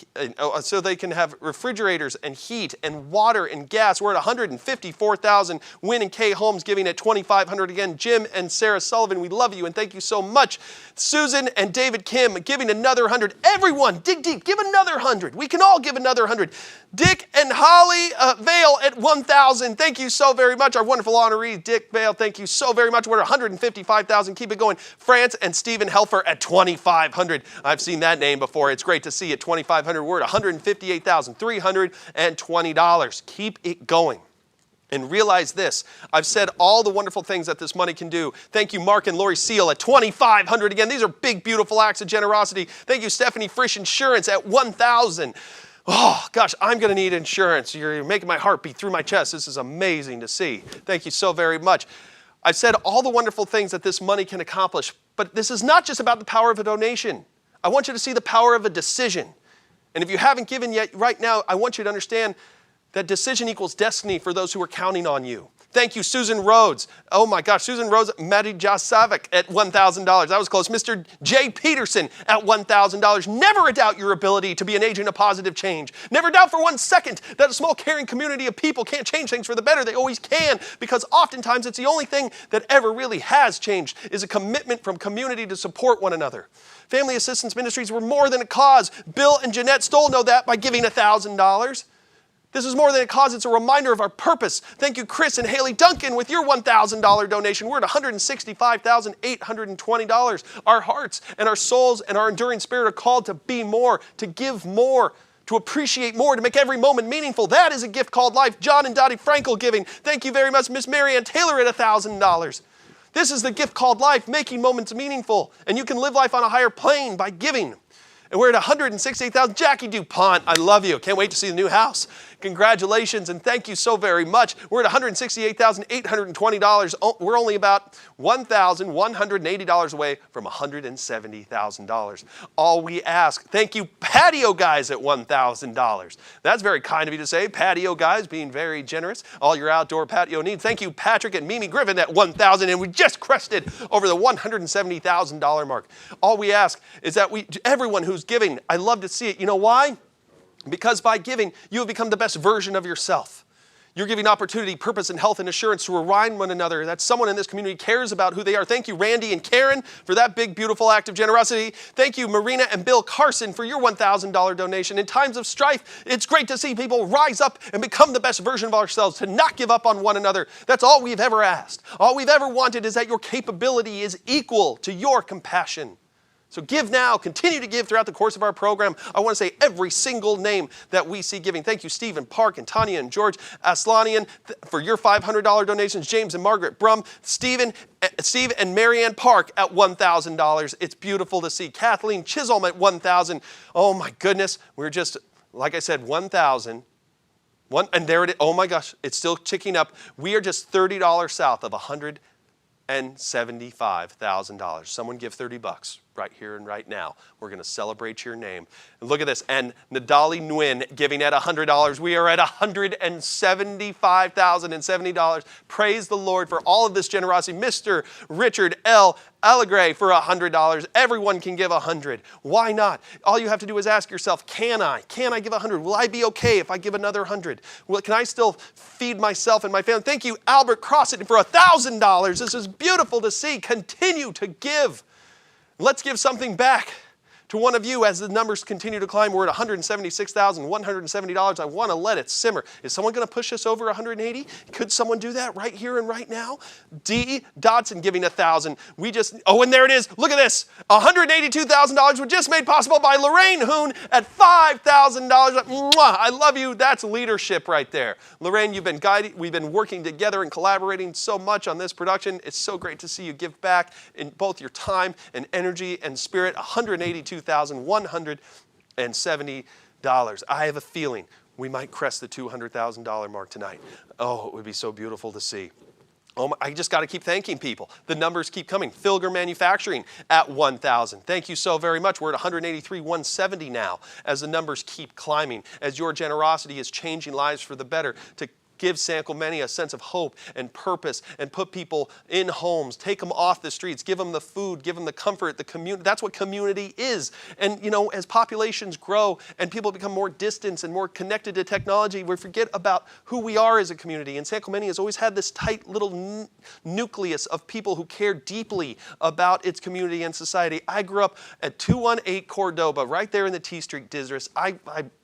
so they can have refrigerators and heat and water and gas. We're at $154,000. Wynn and Kay Holmes giving at $2,500 again. Jim and Sarah Sullivan, we love you and thank you so much. Susan and David Kim giving another 100. Everyone, dig deep, give another 100. We can all give another 100. Dick and Holly Vale at $1,000. Thank you so very much. Our wonderful honoree, Dick Vale, thank you so very much. We're at $155,000. Keep it going. France and Stephen Helfer at $2,500. I've seen that name before. It's great to see at $2,500. We're at $158,320. Keep it going. And realize this, I've said all the wonderful things that this money can do. Thank you, Mark and Lori Seal at $2,500 again. These are big, beautiful acts of generosity. Thank you, Stephanie Frisch Insurance at $1,000. Oh, gosh, I'm going to need insurance. You're making my heart beat through my chest. This is amazing to see. Thank you so very much. I've said all the wonderful things that this money can accomplish, but this is not just about the power of a donation. I want you to see the power of a decision. And if you haven't given yet right now, I want you to understand that decision equals destiny for those who are counting on you. Thank you, Susan Rhodes. Oh my gosh, Susan Rhodes, Maddie Jasavik at $1,000. That was close. Mr. Jay Peterson at $1,000. Never doubt your ability to be an agent of positive change. Never doubt for 1 second that a small caring community of people can't change things for the better. They always can, because oftentimes it's the only thing that ever really has changed is a commitment from community to support one another. Family Assistance Ministries were more than a cause. Bill and Jeanette Stoll know that by giving $1,000. This is more than a cause, it's a reminder of our purpose. Thank you, Chris and Haley Duncan, with your $1,000 donation. We're at $165,820. Our hearts and our souls and our enduring spirit are called to be more, to give more, to appreciate more, to make every moment meaningful. That is a gift called life. John and Dottie Frankel giving. Thank you very much, Miss Marianne Taylor at $1,000. This is the gift called life, making moments meaningful. And you can live life on a higher plane by giving. And we're at $168,000. Jackie DuPont, I love you. Can't wait to see the new house. Congratulations and thank you so very much. We're at $168,820. We're only about $1,180 away from $170,000. All we ask, thank you, Patio Guys at $1,000. That's very kind of you to say. Patio Guys being very generous. All your outdoor patio needs. Thank you, Patrick and Mimi Griffin at $1,000. And we just crested over the $170,000 mark. All we ask is that everyone who's giving, I love to see it. You know why? Because by giving, you have become the best version of yourself. You're giving opportunity, purpose, and health and assurance to remind one another that someone in this community cares about who they are. Thank you, Randy and Karen, for that big, beautiful act of generosity. Thank you, Marina and Bill Carson, for your $1,000 donation. In times of strife, it's great to see people rise up and become the best version of ourselves, to not give up on one another. That's all we've ever asked. All we've ever wanted is that your capability is equal to your compassion. So give now, continue to give throughout the course of our program. I want to say every single name that we see giving. Thank you, Stephen Park and Tanya and George Aslanian for your $500 donations. James and Margaret Brum, Steve and Marianne Park at $1,000. It's beautiful to see. Kathleen Chisholm at $1,000. Oh my goodness, we're just, like I said, $1,000. And there it is. Oh my gosh, it's still ticking up. We are just $30 south of $175,000. Someone give $30 right here and right now. We're going to celebrate your name. And look at this. And Nadali Nguyen giving at $100. We are at $175,070. Praise the Lord for all of this generosity. Mr. Richard L. Allegre for $100. Everyone can give $100. Why not? All you have to do is ask yourself, can I? Can I give $100? Will I be okay if I give another $100? Well, can I still feed myself and my family? Thank you, Albert Crossett, for $1,000. This is beautiful to see. Continue to give. Let's give something back to one of you as the numbers continue to climb. We're at $176,170. I want to let it simmer. Is someone going to push us over 180? Could someone do that right here and right now? D. Dodson giving $1,000. And there it is. Look at this. $182,000 was just made possible by Lorraine Hoon at $5,000. Mwah, I love you. That's leadership right there. Lorraine, you've been guiding. We've been working together and collaborating so much on this production. It's so great to see you give back in both your time and energy and spirit. $182,170. I have a feeling we might crest the $200,000 mark tonight. Oh, it would be so beautiful to see. I just got to keep thanking people. The numbers keep coming. Filger Manufacturing at $1,000. Thank you so very much. We're at $183,170 now as the numbers keep climbing, as your generosity is changing lives for the better, to give San Clemente a sense of hope and purpose and put people in homes, take them off the streets, give them the food, give them the comfort, the community. That's what community is. And, as populations grow and people become more distant and more connected to technology, we forget about who we are as a community. And San Clemente has always had this tight little nucleus of people who care deeply about its community and society. I grew up at 218 Cordoba, right there in the T Street district.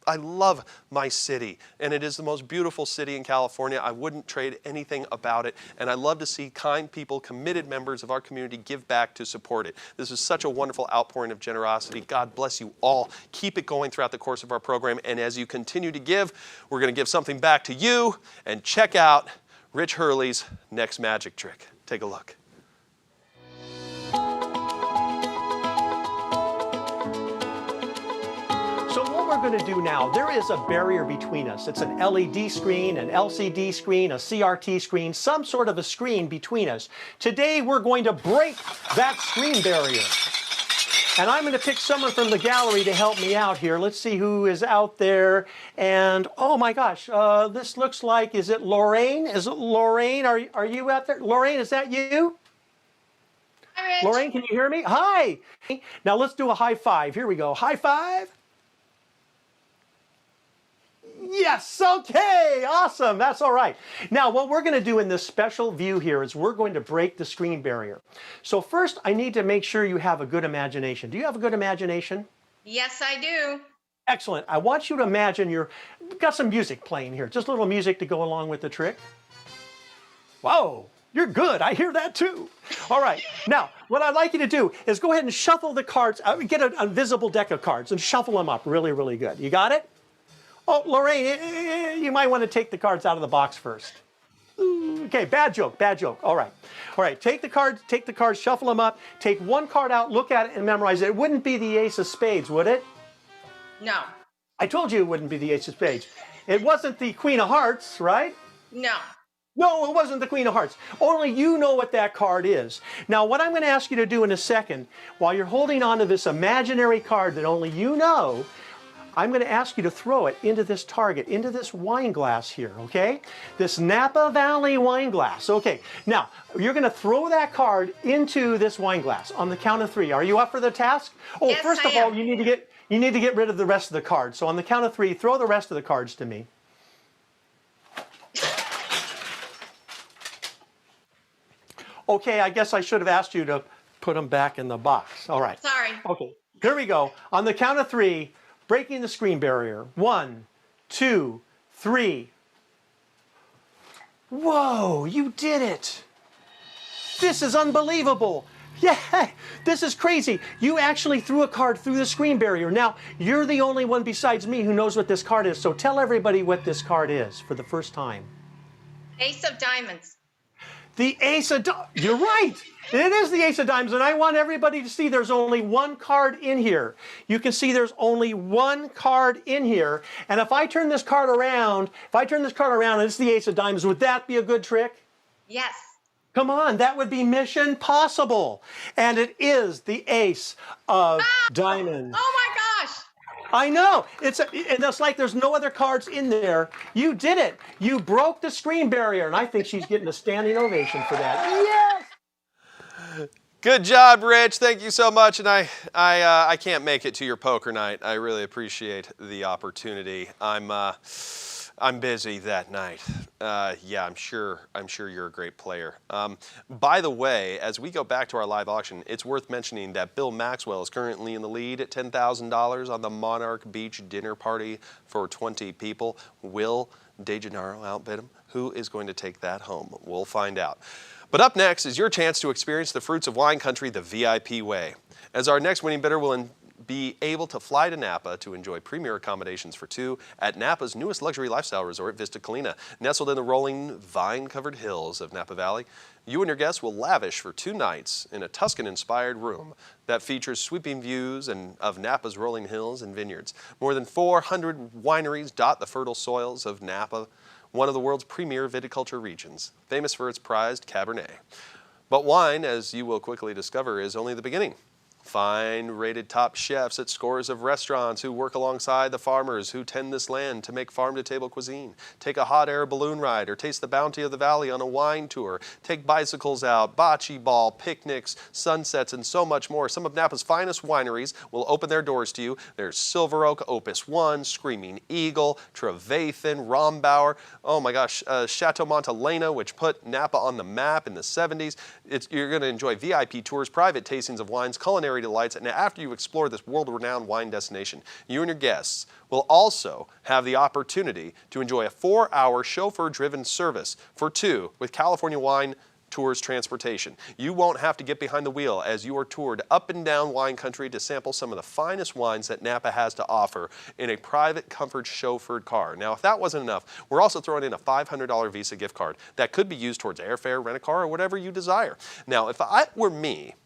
I love my city, and it is the most beautiful city in California. I wouldn't trade anything about it, and I love to see kind people, committed members of our community give back to support it. This is such a wonderful outpouring of generosity. God bless you all. Keep it going throughout the course of our program, and as you continue to give, we're going to give something back to you, and check out Rich Hurley's next magic trick. Take a look. So what we're going to do now, there is a barrier between us. It's an LED screen, an LCD screen, a CRT screen, some sort of a screen between us. Today we're going to break that screen barrier. And I'm going to pick someone from the gallery to help me out here. Let's see who is out there. And oh my gosh, this looks like, is it Lorraine? Is it Lorraine? Are you out there? Lorraine, is that you? Hi, Rich. Lorraine, can you hear me? Hi. Now let's do a high five. Here we go. High five. Yes, okay, awesome, that's all right. Now, what we're going to do in this special view here is we're going to break the screen barrier. So first, I need to make sure you have a good imagination. Do you have a good imagination? Yes, I do. Excellent. I want you to imagine we've got some music playing here, just a little music to go along with the trick. Whoa, you're good. I hear that too. All right. Now, what I'd like you to do is go ahead and shuffle the cards, get an invisible deck of cards and shuffle them up really, really good. You got it? Oh, Lorraine, you might want to take the cards out of the box first. Okay, bad joke, bad joke. All right. All right, take the cards, shuffle them up, take one card out, look at it, and memorize it. It wouldn't be the ace of spades, would it? No. I told you it wouldn't be the ace of spades. It wasn't the queen of hearts, right? No. No, it wasn't the queen of hearts. Only you know what that card is. Now, what I'm going to ask you to do in a second, while you're holding on to this imaginary card that only you know, I'm going to ask you to throw it into this target, into this wine glass here, okay? This Napa Valley wine glass. Okay, now, you're going to throw that card into this wine glass on the count of 3. Are you up for the task? Oh, Yes, first of all, you need to get rid of the rest of the cards. So on the count of 3, throw the rest of the cards to me. Okay, I guess I should have asked you to put them back in the box. All right. Sorry. Okay, here we go. On the count of 3, breaking the screen barrier. 1, 2, 3. Whoa, you did it. This is unbelievable. Yeah, this is crazy. You actually threw a card through the screen barrier. Now, you're the only one besides me who knows what this card is, so tell everybody what this card is for the first time. Ace of diamonds. The ace of diamonds. You're right. It is the ace of diamonds, and I want everybody to see there's only one card in here. You can see there's only one card in here, and if I turn this card around, and it's the ace of diamonds, would that be a good trick? Yes. Come on, that would be mission possible. And it is the ace of diamonds. Oh my gosh. I know. And it's like there's no other cards in there. You did it. You broke the screen barrier, and I think she's getting a standing ovation for that. Yes! Good job, Rich. Thank you so much. And I can't make it to your poker night. I really appreciate the opportunity. I'm busy that night. Yeah, I'm sure you're a great player. By the way, as we go back to our live auction, it's worth mentioning that Bill Maxwell is currently in the lead at $10,000 on the Monarch Beach dinner party for 20 people. Will DeGennaro outbid him? Who is going to take that home? We'll find out. But up next is your chance to experience the fruits of wine country the VIP way. As our next winning bidder will be able to fly to Napa to enjoy premier accommodations for 2 at Napa's newest luxury lifestyle resort, Vista Colina. Nestled in the rolling vine-covered hills of Napa Valley, you and your guests will lavish for 2 nights in a Tuscan-inspired room that features sweeping views of Napa's rolling hills and vineyards. More than 400 wineries dot the fertile soils of Napa, one of the world's premier viticulture regions, famous for its prized Cabernet. But wine, as you will quickly discover, is only the beginning. Find rated top chefs at scores of restaurants who work alongside the farmers who tend this land to make farm-to-table cuisine. Take a hot air balloon ride or taste the bounty of the valley on a wine tour. Take bicycles out, bocce ball, picnics, sunsets, and so much more. Some of Napa's finest wineries will open their doors to you. There's Silver Oak, Opus One, Screaming Eagle, Trevathan, Rombauer, oh my gosh, Chateau Montelena, which put Napa on the map in the 70s. You're going to enjoy VIP tours, private tastings of wines, culinary delights, and after you explore this world-renowned wine destination, you and your guests will also have the opportunity to enjoy a 4-hour chauffeur-driven service for 2 with California Wine Tours Transportation. You won't have to get behind the wheel as you are toured up and down wine country to sample some of the finest wines that Napa has to offer in a private comfort chauffeured car. Now, if that wasn't enough, we're also throwing in a $500 Visa gift card that could be used towards airfare, rent-a-car, or whatever you desire. Now, if it were me,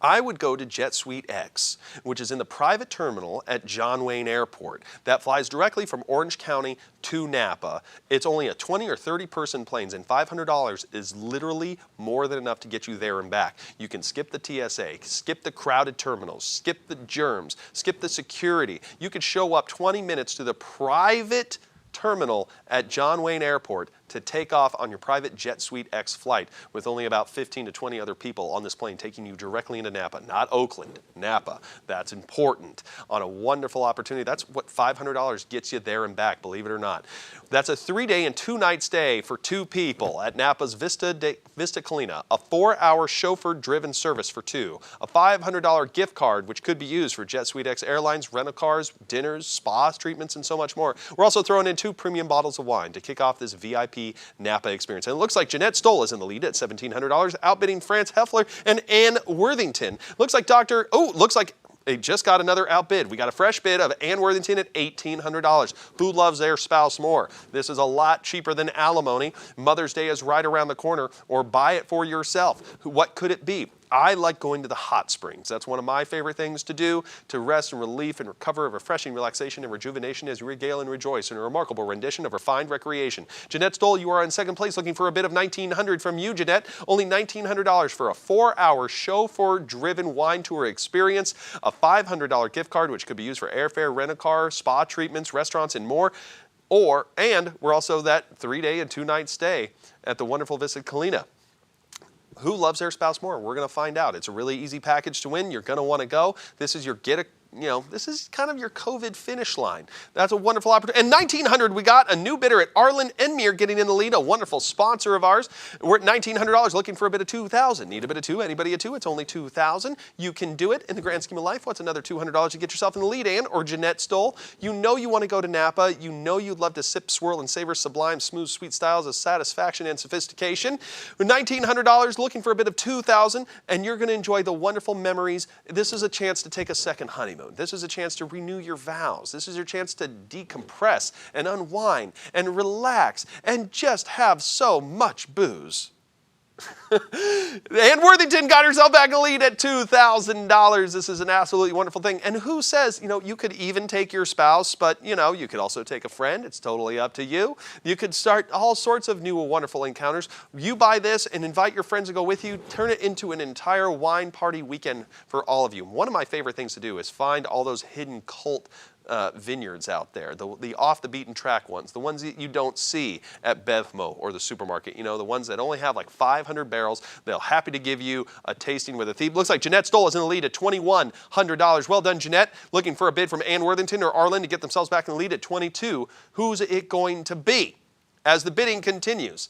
I would go to Jet Suite X, which is in the private terminal at John Wayne Airport that flies directly from Orange County to Napa. It's only a 20 or 30 person planes, and $500 is literally more than enough to get you there and back. You can skip the TSA, skip the crowded terminals, skip the germs, skip the security. You could show up 20 minutes to the private terminal at John Wayne Airport to take off on your private Jet Suite X flight with only about 15 to 20 other people on this plane taking you directly into Napa, not Oakland, Napa. That's important. On a wonderful opportunity. That's what $500 gets you there and back, believe it or not. That's a 3-day and 2-night stay for 2 people at Napa's Vista Colina, a 4-hour chauffeur-driven service for 2, a $500 gift card which could be used for Jet Suite X Airlines, rental cars, dinners, spa treatments, and so much more. We're also throwing in 2 premium bottles of wine to kick off this VIP Napa experience. And it looks like Jeanette Stoll is in the lead at $1,700, outbidding France Heffler and Ann Worthington. Looks like they just got another outbid. We got a fresh bid of Ann Worthington at $1,800. Who loves their spouse more? This is a lot cheaper than alimony. Mother's Day is right around the corner, or buy it for yourself. What could it be? I like going to the hot springs. That's one of my favorite things to do, to rest and relief and recover, a refreshing relaxation and rejuvenation as you regale and rejoice in a remarkable rendition of refined recreation. Jeanette Stoll, you are in second place, looking for a bid of $1,900 from you, Jeanette. Only $1,900 for a 4-hour chauffeur-driven wine tour experience, a $500 gift card, which could be used for airfare, rent-a-car, spa treatments, restaurants, and more. And we're also that 3-day and 2-night stay at the wonderful Vista Colina. Who loves their spouse more? We're going to find out. It's a really easy package to win. You're going to want to go. This is your this is kind of your COVID finish line. That's a wonderful opportunity. And $1,900, we got a new bidder at Arlen Enmere getting in the lead, a wonderful sponsor of ours. We're at $1,900 looking for a bid of $2,000. Need a bid of 2? Anybody at 2? It's only $2,000. You can do it in the grand scheme of life. What's another $200 to get yourself in the lead, Ann or Jeanette Stoll? You know you want to go to Napa. You know you'd love to sip, swirl, and savor sublime, smooth, sweet styles of satisfaction and sophistication. With $1,900, looking for a bid of $2,000, and you're going to enjoy the wonderful memories. This is a chance to take a second honeymoon. This is a chance to renew your vows. This is your chance to decompress and unwind and relax and just have so much booze. Ann Worthington got herself back in the lead at $2,000. This is an absolutely wonderful thing. And who says, you could even take your spouse, but, you could also take a friend. It's totally up to you. You could start all sorts of new wonderful encounters. You buy this and invite your friends to go with you. Turn it into an entire wine party weekend for all of you. One of my favorite things to do is find all those hidden cult vineyards out there, the off the beaten track ones, the ones that you don't see at Bevmo or the supermarket, the ones that only have like 500 barrels. They'll happy to give you a tasting with a thief. Looks like Jeanette Stoll is in the lead at $2,100. Well done, Jeanette. Looking for a bid from Ann Worthington or Arlen to get themselves back in the lead at $22,000. Who's it going to be? As the bidding continues,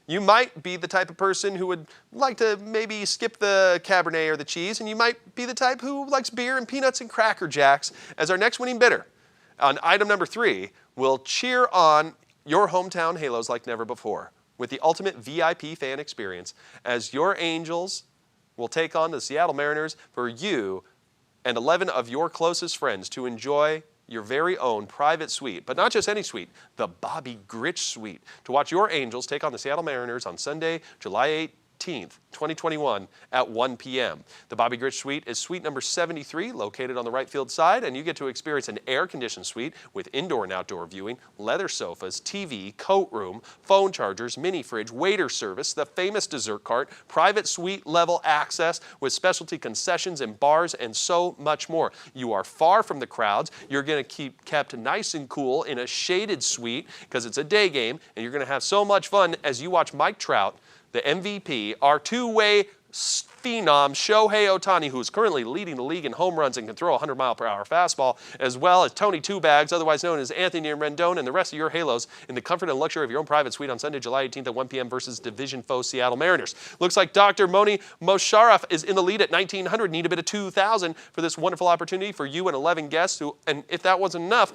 you might be the type of person who would like to maybe skip the Cabernet or the cheese, and you might be the type who likes beer and peanuts and Cracker Jacks. As our next winning bidder on item number 3, will cheer on your hometown Halos like never before with the ultimate VIP fan experience, as your Angels will take on the Seattle Mariners for you and 11 of your closest friends to enjoy your very own private suite, but not just any suite, the Bobby Grich suite, to watch your Angels take on the Seattle Mariners on Sunday, July 18th, 2021 at 1 p.m. The Bobby Grich suite is suite number 73, located on the right field side, and you get to experience an air-conditioned suite with indoor and outdoor viewing, leather sofas, TV, coat room, phone chargers, mini fridge, waiter service, the famous dessert cart, private suite level access with specialty concessions and bars, and so much more. You are far from the crowds. You're going to keep kept nice and cool in a shaded suite because it's a day game, and you're going to have so much fun as you watch Mike Trout, the MVP, our two-way phenom Shohei Ohtani, who is currently leading the league in home runs and can throw a 100-mile-per-hour fastball, as well as Tony Two Bags, otherwise known as Anthony Rendon, and the rest of your Halos in the comfort and luxury of your own private suite on Sunday, July 18th at 1 p.m. versus division foe Seattle Mariners. Looks like Dr. Moni Mosharraf is in the lead at $1,900. Need a bit of $2,000 for this wonderful opportunity for you and 11 guests. And if that wasn't enough,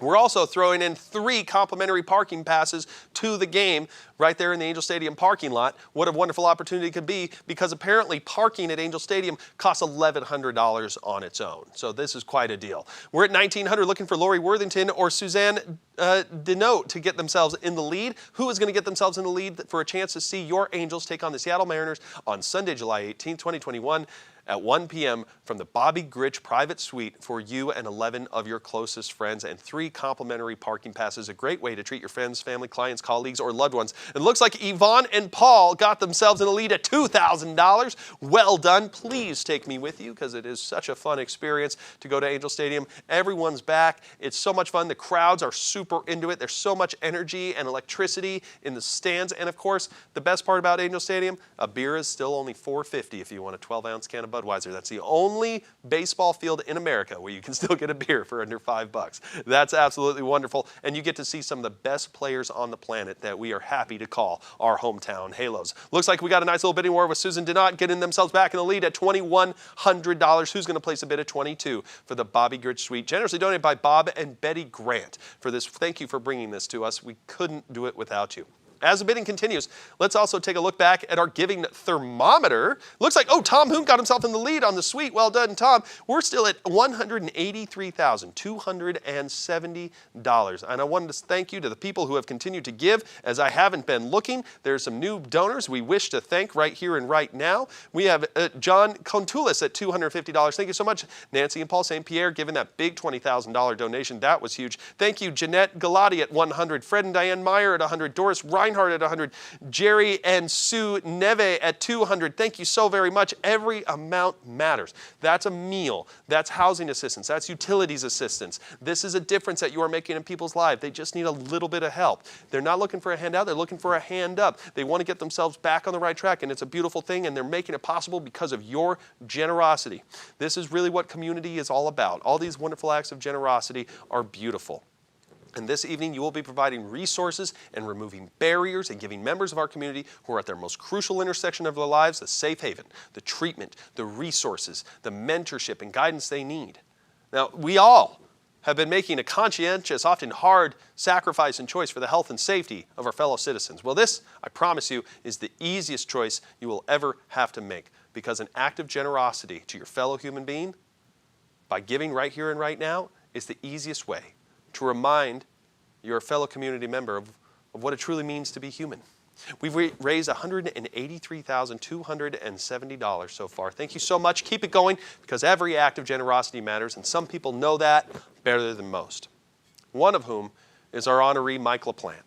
we're also throwing in 3 complimentary parking passes to the game right there in the Angel Stadium parking lot. What a wonderful opportunity it could be, because apparently parking at Angel Stadium costs $1,100 on its own. So this is quite a deal. We're at $1,900 looking for Lori Worthington or Suzanne Denote to get themselves in the lead. Who is going to get themselves in the lead for a chance to see your Angels take on the Seattle Mariners on Sunday, July 18th, 2021 at 1 p.m. from the Bobby Gritch private suite for you and 11 of your closest friends, and 3 complimentary parking passes. A great way to treat your friends, family, clients, colleagues, or loved ones. It looks like Yvonne and Paul got themselves in the lead at $2,000. Well done. Please take me with you because it is such a fun experience to go to Angel Stadium. Everyone's back. It's so much fun. The crowds are super into it. There's so much energy and electricity in the stands. And of course, the best part about Angel Stadium, a beer is still only $4.50 if you want a 12-ounce can of Budweiser. That's the only baseball field in America where you can still get a beer for under $5. That's absolutely wonderful. And you get to see some of the best players on the planet that we are happy to call our hometown Halos. Looks like we got a nice little bidding war with Susan Denot getting themselves back in the lead at $2,100. Who's going to place a bid at $22 for the Bobby Gritch Suite? Generously donated by Bob and Betty Grant for this. Thank you for bringing this to us. We couldn't do it without you. As the bidding continues, let's also take a look back at our giving thermometer. Looks like, Tom Hoon got himself in the lead on the suite. Well done, Tom. We're still at $183,270. And I wanted to thank you to the people who have continued to give. As I haven't been looking, there's some new donors we wish to thank right here and right now. We have John Contulis at $250. Thank you so much. Nancy and Paul St. Pierre giving that big $20,000 donation. That was huge. Thank you, Jeanette Galati at $100. Fred and Diane Meyer at $100. Doris Reinhardt at $100, Jerry and Sue Neve at $200. Thank you so very much. Every amount matters. That's a meal. That's housing assistance. That's utilities assistance. This is a difference that you are making in people's lives. They just need a little bit of help. They're not looking for a handout. They're looking for a hand up. They want to get themselves back on the right track, and it's a beautiful thing, and they're making it possible because of your generosity. This is really what community is all about. All these wonderful acts of generosity are beautiful. And this evening, you will be providing resources and removing barriers and giving members of our community who are at their most crucial intersection of their lives the safe haven, the treatment, the resources, the mentorship and guidance they need. Now, we all have been making a conscientious, often hard sacrifice and choice for the health and safety of our fellow citizens. Well, this, I promise you, is the easiest choice you will ever have to make, because an act of generosity to your fellow human being, by giving right here and right now, is the easiest way to remind your fellow community member of what it truly means to be human. We've raised $183,270 so far. Thank you so much. Keep it going, because every act of generosity matters, and some people know that better than most. One of whom is our honoree, Mike LaPlante.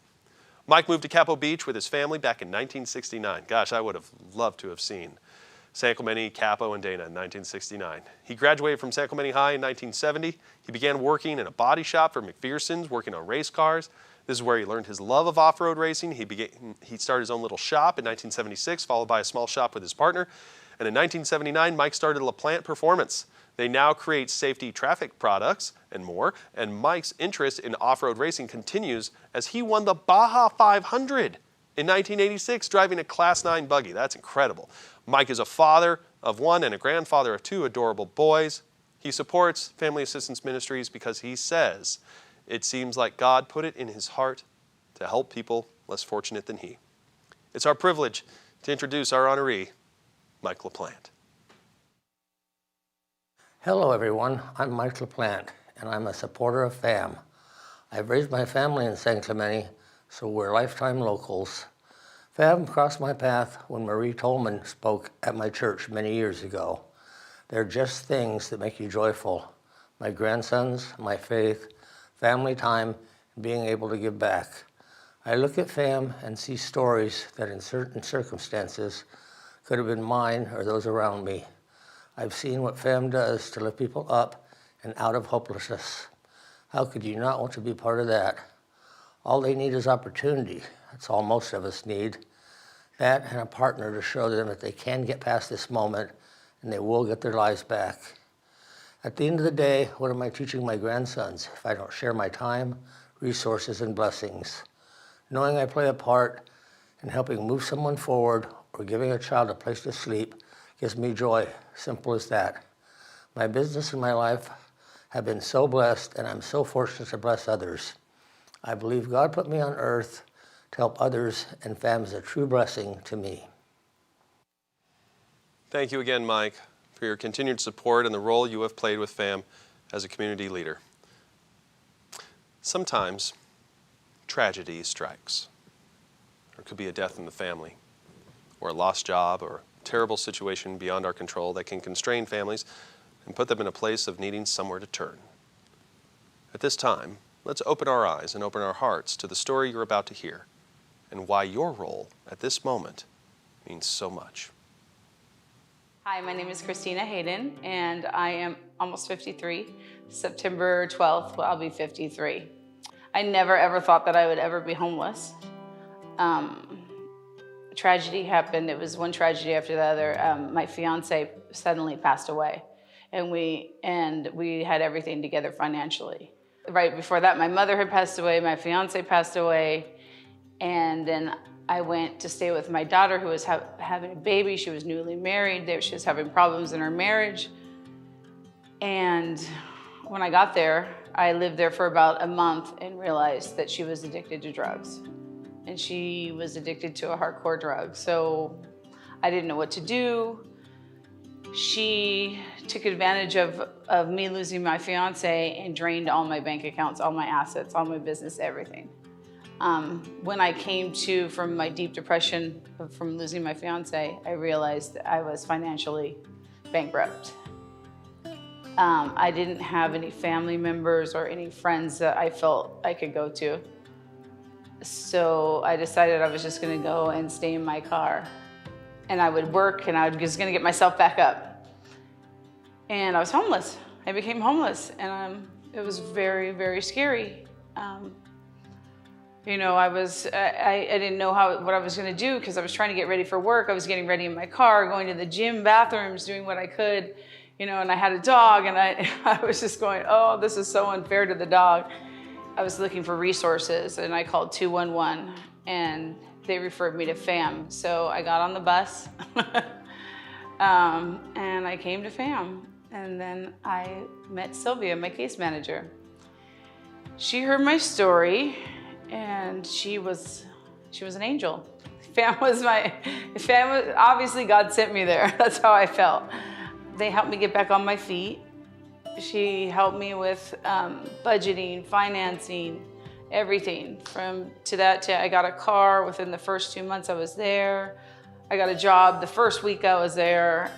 Mike moved to Capo Beach with his family back in 1969. Gosh, I would have loved to have seen San Clemente, Capo, and Dana in 1969. He graduated from San Clemente High in 1970. He began working in a body shop for McPherson's, working on race cars. This is where he learned his love of off-road racing. He started his own little shop in 1976, followed by a small shop with his partner. And in 1979, Mike started LaPlante Performance. They now create safety traffic products and more, and Mike's interest in off-road racing continues as he won the Baja 500 in 1986, driving a Class 9 buggy. That's incredible. Mike is a father of one and a grandfather of 2 adorable boys. He supports Family Assistance Ministries because he says it seems like God put it in his heart to help people less fortunate than he. It's our privilege to introduce our honoree, Mike LaPlante. Hello everyone, I'm Mike LaPlante, and I'm a supporter of FAM. I've raised my family in San Clemente, so we're lifetime locals. FAM crossed my path when Marie Tolman spoke at my church many years ago. They're just things that make you joyful. My grandsons, my faith, family time, and being able to give back. I look at FAM and see stories that in certain circumstances could have been mine or those around me. I've seen what FAM does to lift people up and out of hopelessness. How could you not want to be part of that? All they need is opportunity. That's all most of us need. That and a partner to show them that they can get past this moment and they will get their lives back. At the end of the day, what am I teaching my grandsons if I don't share my time, resources, and blessings? Knowing I play a part in helping move someone forward or giving a child a place to sleep gives me joy. Simple as that. My business and my life have been so blessed, and I'm so fortunate to bless others. I believe God put me on earth to help others, and FAM is a true blessing to me. Thank you again, Mike, for your continued support and the role you have played with FAM as a community leader. Sometimes tragedy strikes. There could be a death in the family, or a lost job, or terrible situation beyond our control that can constrain families and put them in a place of needing somewhere to turn. At this time, let's open our eyes and open our hearts to the story you're about to hear and why your role at this moment means so much. Hi, my name is Christina Hayden, and I am almost 53. September 12th, I'll be 53. I never ever thought that I would ever be homeless. Tragedy happened. It was one tragedy after the other. My fiance suddenly passed away, and we had everything together financially. Right before that, my mother had passed away, my fiance passed away, and then I went to stay with my daughter who was having a baby. She was newly married. She was having problems in her marriage. And when I got there, I lived there for about a month and realized that she was addicted to drugs. And she was addicted to a hardcore drug. So I didn't know what to do. She took advantage of me losing my fiance and drained all my bank accounts, all my assets, all my business, everything. When I came to from my deep depression from losing my fiance, I realized that I was financially bankrupt. I didn't have any family members or any friends that I felt I could go to. So I decided I was just gonna go and stay in my car. And I would work and I was gonna get myself back up. And I was homeless. I became homeless, and it was very, very scary. You know, I didn't know what I was gonna do because I was trying to get ready for work. I was getting ready in my car, going to the gym, bathrooms, doing what I could, you know, and I had a dog, and I was just going, oh, this is so unfair to the dog. I was looking for resources, and I called 211, and they referred me to FAM. So I got on the bus, and I came to FAM, and then I met Sylvia, my case manager. She heard my story, and she was an angel. FAM was obviously God sent me there. That's how I felt. They helped me get back on my feet. She helped me with budgeting, financing, everything. I got a car within the first 2 months I was there. I got a job the first week I was there.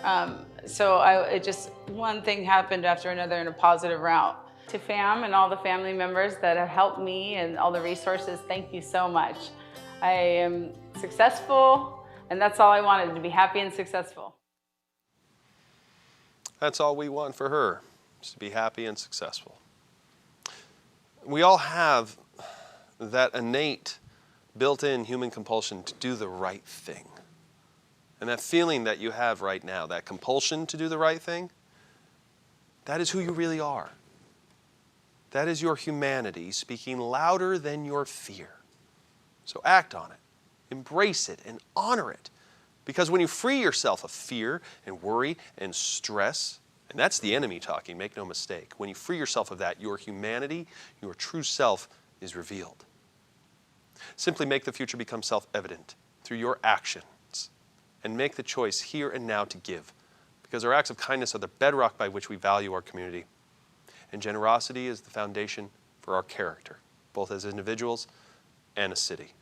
One thing happened after another in a positive route. To FAM and all the family members that have helped me and all the resources, thank you so much. I am successful, and that's all I wanted, to be happy and successful. That's all we want for her, is to be happy and successful. We all have that innate, built-in human compulsion to do the right thing. And that feeling that you have right now, that compulsion to do the right thing, that is who you really are. That is your humanity speaking louder than your fear. So act on it, embrace it, and honor it. Because when you free yourself of fear and worry and stress, and that's the enemy talking, make no mistake, when you free yourself of that, your humanity, your true self is revealed. Simply make the future become self-evident through your actions, and make the choice here and now to give, because our acts of kindness are the bedrock by which we value our community. And generosity is the foundation for our character, both as individuals and a city.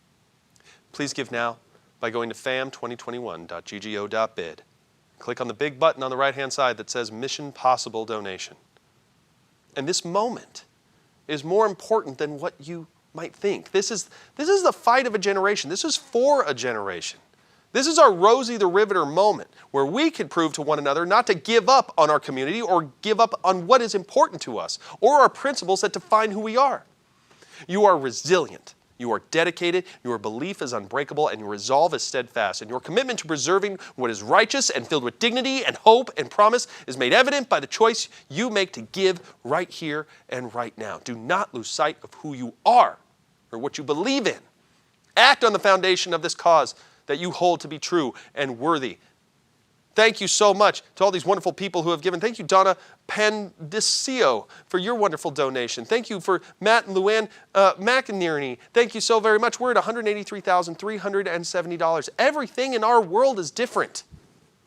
Please give now by going to fam2021.ggo.bid. Click on the big button on the right-hand side that says Mission Possible Donation. And this moment is more important than what you might think. This is the fight of a generation. This is for a generation. This is our Rosie the Riveter moment where we can prove to one another not to give up on our community or give up on what is important to us or our principles that define who we are. You are resilient. You are dedicated, your belief is unbreakable, and your resolve is steadfast, and your commitment to preserving what is righteous and filled with dignity and hope and promise is made evident by the choice you make to give right here and right now. Do not lose sight of who you are or what you believe in. Act on the foundation of this cause that you hold to be true and worthy. Thank you so much to all these wonderful people who have given. Thank you, Donna Pendicio, for your wonderful donation. Thank you for Matt and Luann McInerney. Thank you so very much. We're at $183,370. Everything in our world is different.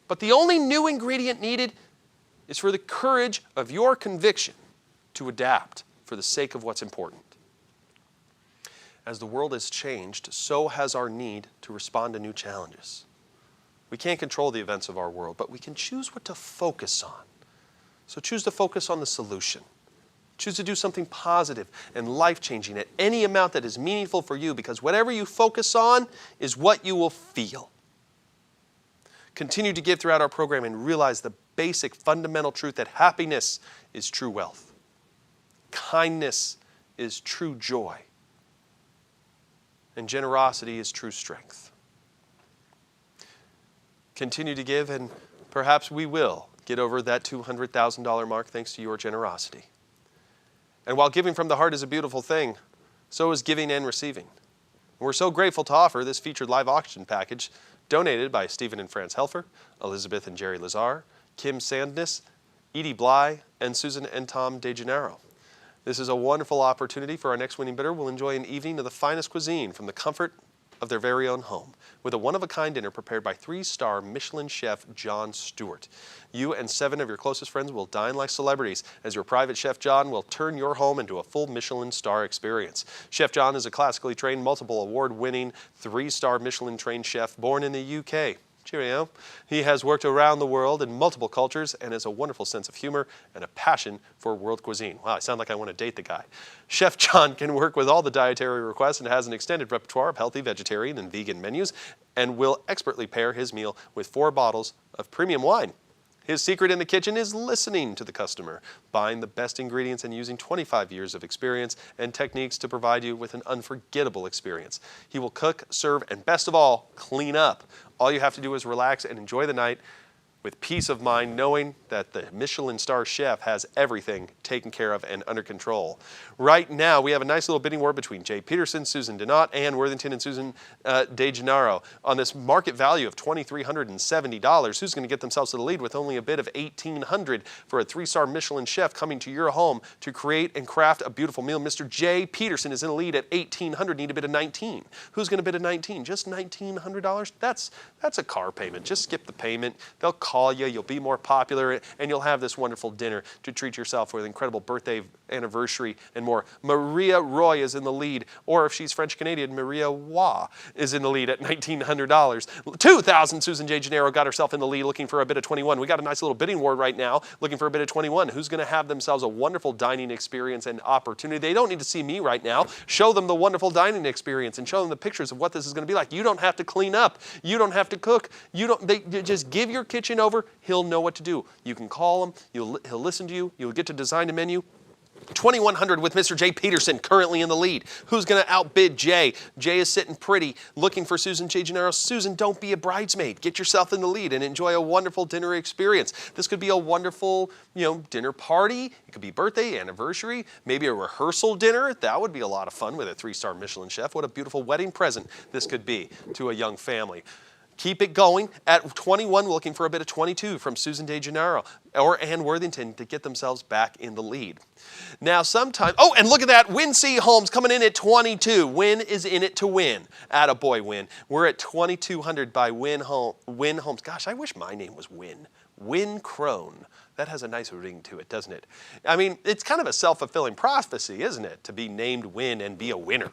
But the only new ingredient needed is for the courage of your conviction to adapt for the sake of what's important. As the world has changed, so has our need to respond to new challenges. We can't control the events of our world, but we can choose what to focus on. So choose to focus on the solution. Choose to do something positive and life-changing at any amount that is meaningful for you, because whatever you focus on is what you will feel. Continue to give throughout our program and realize the basic fundamental truth that happiness is true wealth. Kindness is true joy. And generosity is true strength. Continue to give, and perhaps we will get over that $200,000 mark thanks to your generosity. And while giving from the heart is a beautiful thing, so is giving and receiving. And we're so grateful to offer this featured live auction package donated by Stephen and Franz Helfer, Elizabeth and Jerry Lazar, Kim Sandness, Edie Bly, and Susan and Tom DeGennaro. This is a wonderful opportunity for our next winning bidder will enjoy an evening of the finest cuisine from the comfort of their very own home, with a one-of-a-kind dinner prepared by 3-star Michelin chef Jon Stewart. You and 7 of your closest friends will dine like celebrities, as your private chef Jon will turn your home into a full Michelin star experience. Chef Jon is a classically trained, multiple award-winning, 3-star Michelin-trained chef born in the UK. Cheerio. He has worked around the world in multiple cultures and has a wonderful sense of humor and a passion for world cuisine. Wow, I sound like I want to date the guy. Chef Jon can work with all the dietary requests and has an extended repertoire of healthy vegetarian and vegan menus, and will expertly pair his meal with 4 bottles of premium wine. His secret in the kitchen is listening to the customer, buying the best ingredients, and using 25 years of experience and techniques to provide you with an unforgettable experience. He will cook, serve, and best of all, clean up. All you have to do is relax and enjoy the night with peace of mind, knowing that the Michelin star chef has everything taken care of and under control. Right now, we have a nice little bidding war between Jay Peterson, Susan Donat, Ann Worthington, and Susan DeGennaro on this market value of $2,370. Who's going to get themselves to the lead with only a bid of $1,800 for a 3-star Michelin chef coming to your home to create and craft a beautiful meal? Mr. Jay Peterson is in the lead at $1,800. Need a bid of $19. Who's going to bid of $19? Just $1,900? That's a car payment. Just skip the payment. They'll call you, you'll be more popular, and you'll have this wonderful dinner to treat yourself with, incredible birthday, anniversary, and more. Maria Roy is in the lead, or if she's French-Canadian, Maria Waugh is in the lead at $1,900. 2,000, Susan J. Gennaro got herself in the lead looking for a bid of $21. We got a nice little bidding war right now looking for a bid of $21. Who's going to have themselves a wonderful dining experience and opportunity? They don't need to see me right now. Show them the wonderful dining experience and show them the pictures of what this is going to be like. You don't have to clean up. You don't have to cook. You just give your kitchen over. He'll know what to do. You can call him. He'll listen to you. You'll get to design a menu. $2,100 with Mr. Jay Peterson currently in the lead. Who's going to outbid Jay? Jay is sitting pretty, looking for Susan J. Gennaro. Susan, don't be a bridesmaid. Get yourself in the lead and enjoy a wonderful dinner experience. This could be a wonderful, dinner party. It could be birthday, anniversary, maybe a rehearsal dinner. That would be a lot of fun with a 3-star Michelin chef. What a beautiful wedding present this could be to a young family. Keep it going. At 21, we're looking for a bid of 22 from Susan DeGennaro or Ann Worthington to get themselves back in the lead. Now, sometimes, and look at that. Win C. Holmes coming in at 22. Win is in it to win. Attaboy, Win. We're at 2,200 by Win Holmes. Gosh, I wish my name was Win. Win Crone. That has a nice ring to it, doesn't it? I mean, it's kind of a self-fulfilling prophecy, isn't it? To be named Win and be a winner.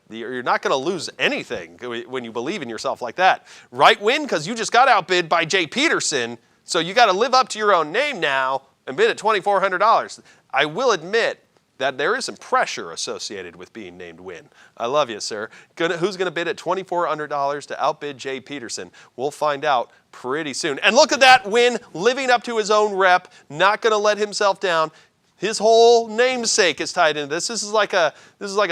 You're not going to lose anything when you believe in yourself like that. Right, Win? Because you just got outbid by Jay Peterson, so you got to live up to your own name now and bid at $2,400. I will admit that there is some pressure associated with being named Win. I love you, sir. Who's going to bid at $2,400 to outbid Jay Peterson? We'll find out pretty soon. And look at that, Win, living up to his own rep, not going to let himself down. His whole namesake is tied into this. This is like a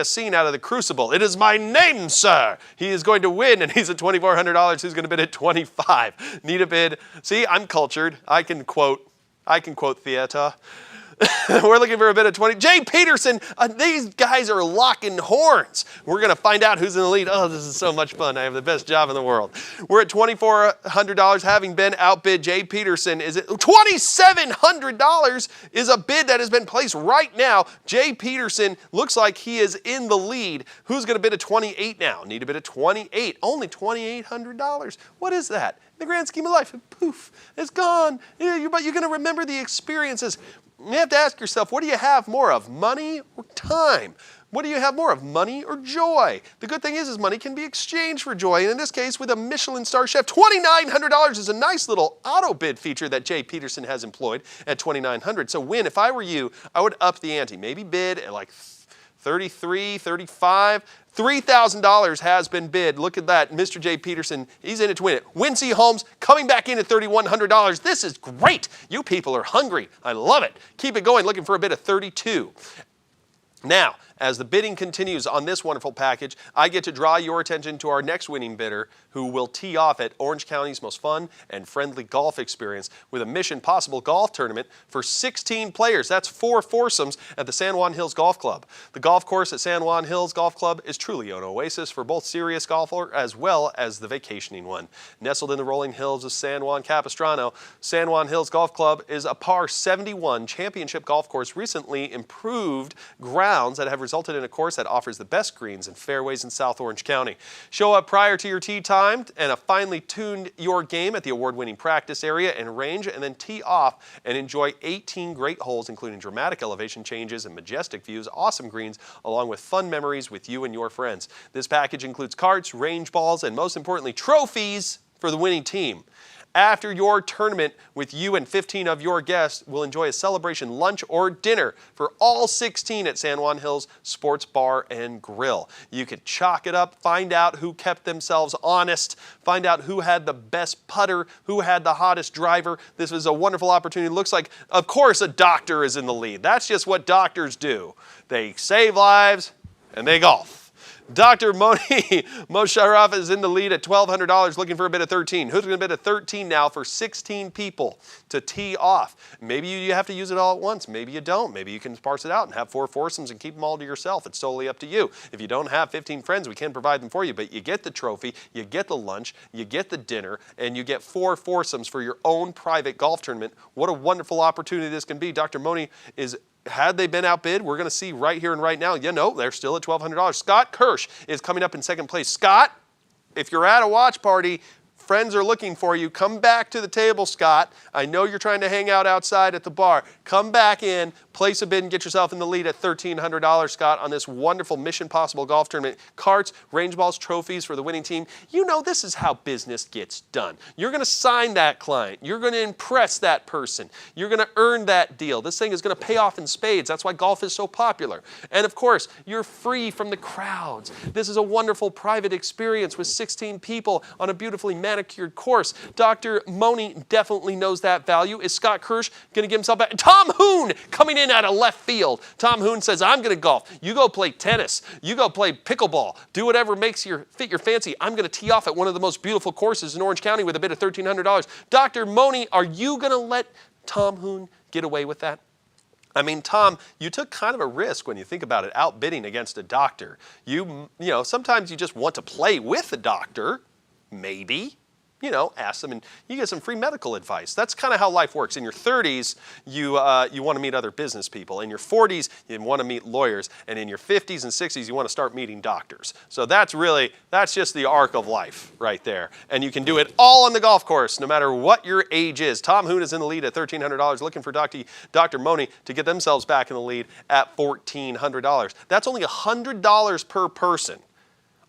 scene out of The Crucible. It is my name, sir. He is going to win, and he's at $2,400. Who's going to bid at $25? Need a bid? See, I'm cultured. I can quote theater. We're looking for a bid of 20. Jay Peterson, these guys are locking horns. We're going to find out who's in the lead. Oh, this is so much fun. I have the best job in the world. We're at $2,400, having been outbid. Jay Peterson is at $2,700 is a bid that has been placed right now. Jay Peterson looks like he is in the lead. Who's going to bid at 28 now? Need a bid of 28. Only $2,800. What is that? In the grand scheme of life, poof, it's gone. But you're going to remember the experiences. You have to ask yourself, what do you have more of, money or time? What do you have more of, money or joy? The good thing is money can be exchanged for joy. And in this case, with a Michelin star chef, $2,900 is a nice little auto bid feature that Jay Peterson has employed at $2,900. So Win, if I were you, I would up the ante. Maybe bid at like 33, 35. $3,000 has been bid. Look at that. Mr. J. Peterson, he's in it to win it. Wincy Homes coming back in at $3,100. This is great. You people are hungry. I love it. Keep it going. Looking for a bid of 32. Now, as the bidding continues on this wonderful package, I get to draw your attention to our next winning bidder, who will tee off at Orange County's most fun and friendly golf experience with a Mission Possible golf tournament for 16 players. That's 4 foursomes at the San Juan Hills Golf Club. The golf course at San Juan Hills Golf Club is truly an oasis for both serious golfer as well as the vacationing one. Nestled in the rolling hills of San Juan Capistrano, San Juan Hills Golf Club is a par 71 championship golf course, recently improved grounds that have resulted in a course that offers the best greens and fairways in South Orange County. Show up prior to your tee time and a finely tuned your game at the award-winning practice area and range, and then tee off and enjoy 18 great holes, including dramatic elevation changes and majestic views, awesome greens, along with fun memories with you and your friends. This package includes carts, range balls, and most importantly, trophies for the winning team. After your tournament, with you and 15 of your guests will enjoy a celebration lunch or dinner for all 16 at San Juan Hills Sports Bar and Grill. You can chalk it up, find out who kept themselves honest, find out who had the best putter, who had the hottest driver. This is a wonderful opportunity. It looks like, of course, a doctor is in the lead. That's just what doctors do. They save lives and they golf. Dr. Moni Mosharraf is in the lead at $1,200, looking for a bid of 13. Who's going to bid at 13 now for 16 people to tee off? Maybe you have to use it all at once. Maybe you don't. Maybe you can parse it out and have 4 foursomes and keep them all to yourself. It's totally up to you. If you don't have 15 friends, we can provide them for you, but you get the trophy, you get the lunch, you get the dinner, and you get 4 foursomes for your own private golf tournament. What a wonderful opportunity this can be. Dr. Moni is... Had they been outbid, we're going to see right here and right now. You know, they're still at $1,200. Scott Kirsch is coming up in second place. Scott, if you're at a watch party, friends are looking for you. Come back to the table, Scott. I know you're trying to hang out outside at the bar. Come back in, place a bid, and get yourself in the lead at $1,300, Scott, on this wonderful Mission Possible golf tournament. Carts, range balls, trophies for the winning team. You know this is how business gets done. You're going to sign that client. You're going to impress that person. You're going to earn that deal. This thing is going to pay off in spades. That's why golf is so popular. And of course, you're free from the crowds. This is a wonderful private experience with 16 people on a beautifully manicured course. Dr. Moni definitely knows that value. Is Scott Kirsch going to give himself back? Tom Hoon coming in out of left field. Tom Hoon says, I'm going to golf. You go play tennis. You go play pickleball. Do whatever makes fit your fancy. I'm going to tee off at one of the most beautiful courses in Orange County with a bid of $1,300. Dr. Moni, are you going to let Tom Hoon get away with that? I mean, Tom, you took kind of a risk when you think about it, outbidding against a doctor. You know, sometimes you just want to play with a doctor, maybe. You know, ask them and you get some free medical advice. That's kind of how life works. In your 30s, you want to meet other business people. In your 40s, you want to meet lawyers. And in your 50s and 60s, you want to start meeting doctors. So that's just the arc of life right there. And you can do it all on the golf course, no matter what your age is. Tom Hoon is in the lead at $1,300, looking for Dr. Moni to get themselves back in the lead at $1,400. That's only $100 per person.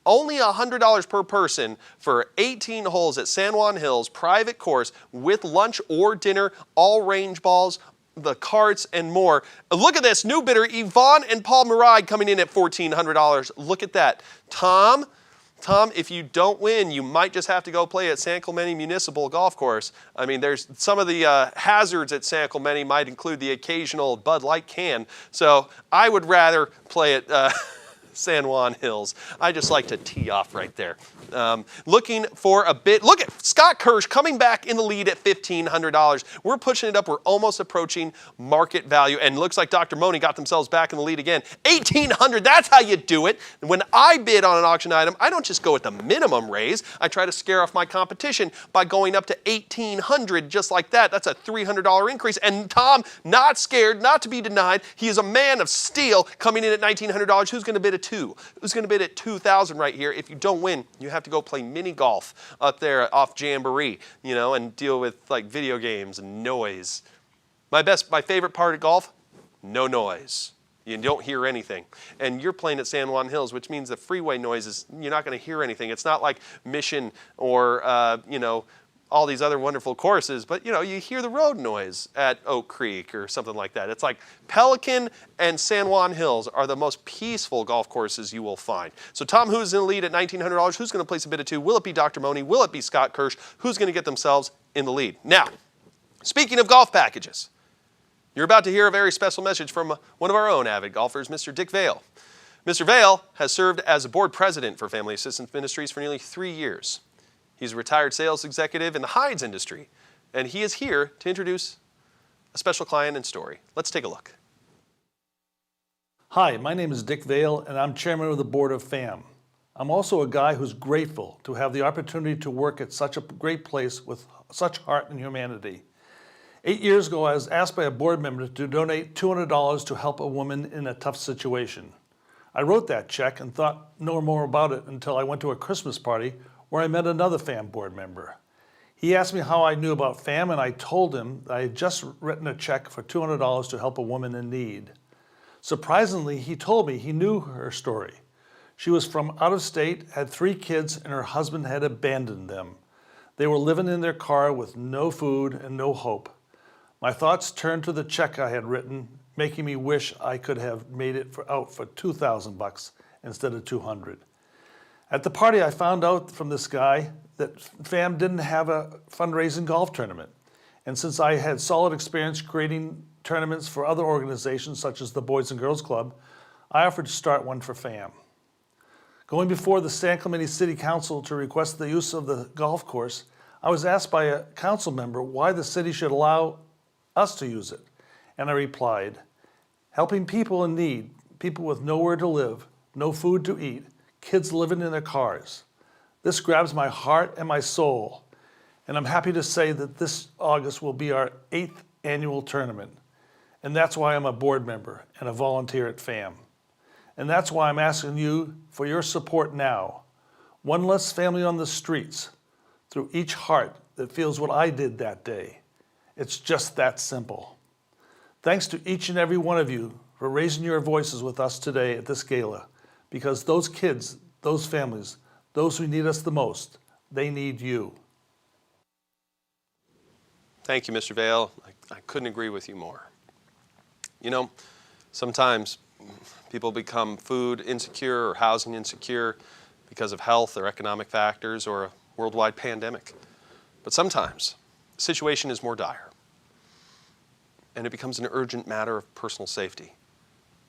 Only $100 per person for 18 holes at San Juan Hills, private course with lunch or dinner, all range balls, the carts, and more. Look at this, new bidder, Yvonne and Paul Murad coming in at $1,400. Look at that. Tom, if you don't win, you might just have to go play at San Clemente Municipal Golf Course. I mean, there's some of the hazards at San Clemente might include the occasional Bud Light can. So I would rather play at San Juan Hills. I just like to tee off right there. Looking for a bid. Look at Scott Kirsch coming back in the lead at $1,500. We're pushing it up. We're almost approaching market value. And looks like Dr. Moni got themselves back in the lead again. $1,800. That's how you do it. When I bid on an auction item, I don't just go at the minimum raise. I try to scare off my competition by going up to $1,800 just like that. That's a $300 increase. And Tom, not scared, not to be denied. He is a man of steel coming in at $1,900. Who's going to bid at $2,000? Who's going to bid at $2,000 right here? If you don't win, you have to go play mini golf up there off Jamboree, you know, and deal with like video games and noise. My favorite part of golf, no noise. You don't hear anything. And you're playing at San Juan Hills, which means the freeway noises, you're not going to hear anything. It's not like Mission or, all these other wonderful courses, but you hear the road noise at Oak Creek or something like that. It's like Pelican and San Juan Hills are the most peaceful golf courses you will find. So Tom, who's in the lead at $1,900? Who's going to place a bid of $2? Will it be Dr. Money? Will it be Scott Kirsch? Who's going to get themselves in the lead? Now, speaking of golf packages, you're about to hear a very special message from one of our own avid golfers, Mr. Dick Vale. Mr. Vale has served as a board president for Family Assistance Ministries for nearly 3 years. He's a retired sales executive in the hides industry, and he is here to introduce a special client and story. Let's take a look. Hi, my name is Dick Vale, and I'm chairman of the board of FAM. I'm also a guy who's grateful to have the opportunity to work at such a great place with such heart and humanity. 8 years ago, I was asked by a board member to donate $200 to help a woman in a tough situation. I wrote that check and thought no more about it until I went to a Christmas party where I met another FAM board member. He asked me how I knew about FAM, and I told him that I had just written a check for $200 to help a woman in need. Surprisingly, he told me he knew her story. She was from out of state, had 3 kids, and her husband had abandoned them. They were living in their car with no food and no hope. My thoughts turned to the check I had written, making me wish I could have made it out for $2,000 instead of $200. At the party, I found out from this guy that FAM didn't have a fundraising golf tournament. And since I had solid experience creating tournaments for other organizations such as the Boys and Girls Club, I offered to start one for FAM. Going before the San Clemente City Council to request the use of the golf course, I was asked by a council member why the city should allow us to use it. And I replied, helping people in need, people with nowhere to live, no food to eat, kids living in their cars. This grabs my heart and my soul, and I'm happy to say that this August will be our 8th annual tournament, and that's why I'm a board member and a volunteer at FAM. And that's why I'm asking you for your support now. One less family on the streets, through each heart that feels what I did that day. It's just that simple. Thanks to each and every one of you for raising your voices with us today at this gala. Because those kids, those families, those who need us the most, they need you. Thank you, Mr. Vale. I couldn't agree with you more. Sometimes people become food insecure or housing insecure because of health or economic factors or a worldwide pandemic. But sometimes the situation is more dire, and it becomes an urgent matter of personal safety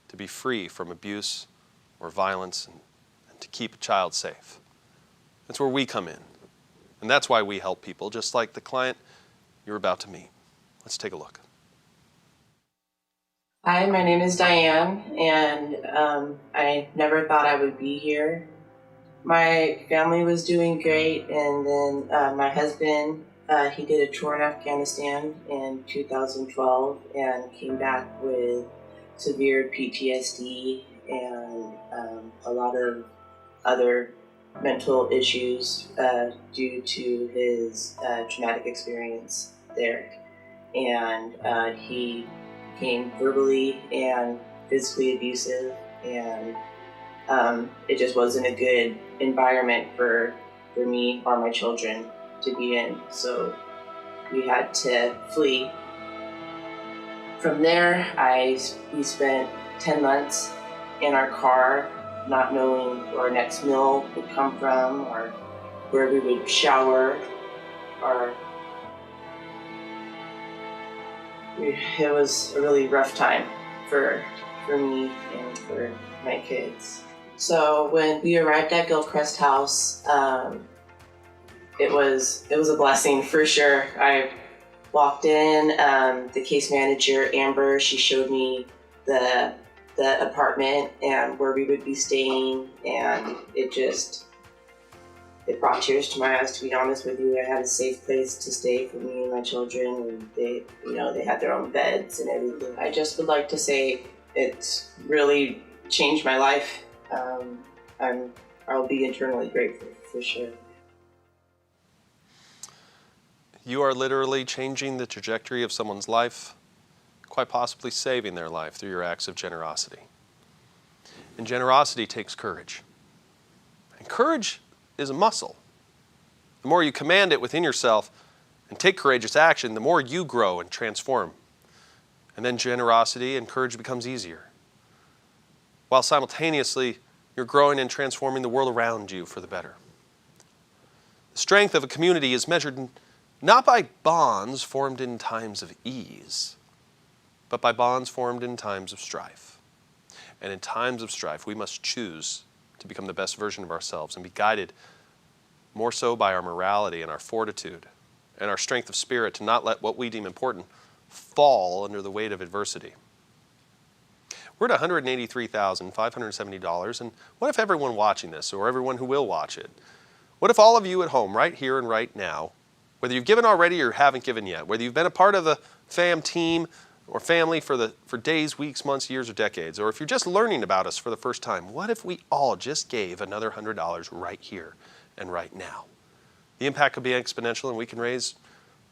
to be free from abuse or violence and to keep a child safe. That's where we come in. And that's why we help people, just like the client you're about to meet. Let's take a look. Hi, my name is Diane, and I never thought I would be here. My family was doing great, and then my husband, he did a tour in Afghanistan in 2012 and came back with severe PTSD and a lot of other mental issues due to his traumatic experience there. And he became verbally and physically abusive, and it just wasn't a good environment for me or my children to be in. So we had to flee. From there, we spent 10 months in our car, not knowing where our next meal would come from or where we would shower. It was a really rough time for me and for my kids. So when we arrived at Gilchrist House, it was a blessing for sure. I walked in, the case manager, Amber, she showed me the apartment and where we would be staying, and it brought tears to my eyes, to be honest with you. I had a safe place to stay for me and my children, and they had their own beds and everything. I just would like to say it's really changed my life. I'll be eternally grateful for sure. You are literally changing the trajectory of someone's life, quite possibly saving their life through your acts of generosity. And generosity takes courage. And courage is a muscle. The more you command it within yourself and take courageous action, the more you grow and transform. And then generosity and courage becomes easier, while simultaneously you're growing and transforming the world around you for the better. The strength of a community is measured not by bonds formed in times of ease, but by bonds formed in times of strife. And in times of strife, we must choose to become the best version of ourselves and be guided more so by our morality and our fortitude and our strength of spirit to not let what we deem important fall under the weight of adversity. We're at $183,570, and what if everyone watching this, or everyone who will watch it, what if all of you at home, right here and right now, whether you've given already or haven't given yet, whether you've been a part of the FAM team or family for days, weeks, months, years, or decades, or if you're just learning about us for the first time, what if we all just gave another $100 right here and right now? The impact could be exponential, and we can raise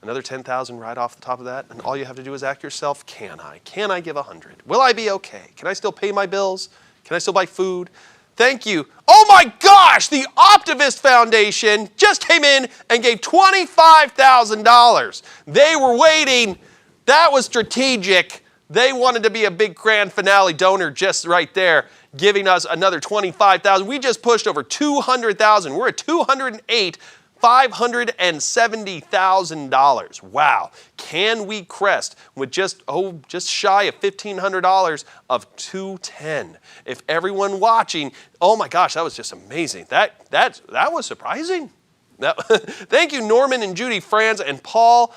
another $10,000 right off the top of that, and all you have to do is ask yourself, can I? Can I give 100? Will I be okay? Can I still pay my bills? Can I still buy food? Thank you. Oh my gosh, the Optivist Foundation just came in and gave $25,000. They were waiting. That was strategic. They wanted to be a big grand finale donor just right there, giving us another $25,000. We just pushed over $200,000. We're at $208,570,000. Wow. Can we crest with just shy of $1,500 of $210? If everyone watching, oh my gosh, that was just amazing. That was surprising. Thank you, Norman and Judy Franz and Paula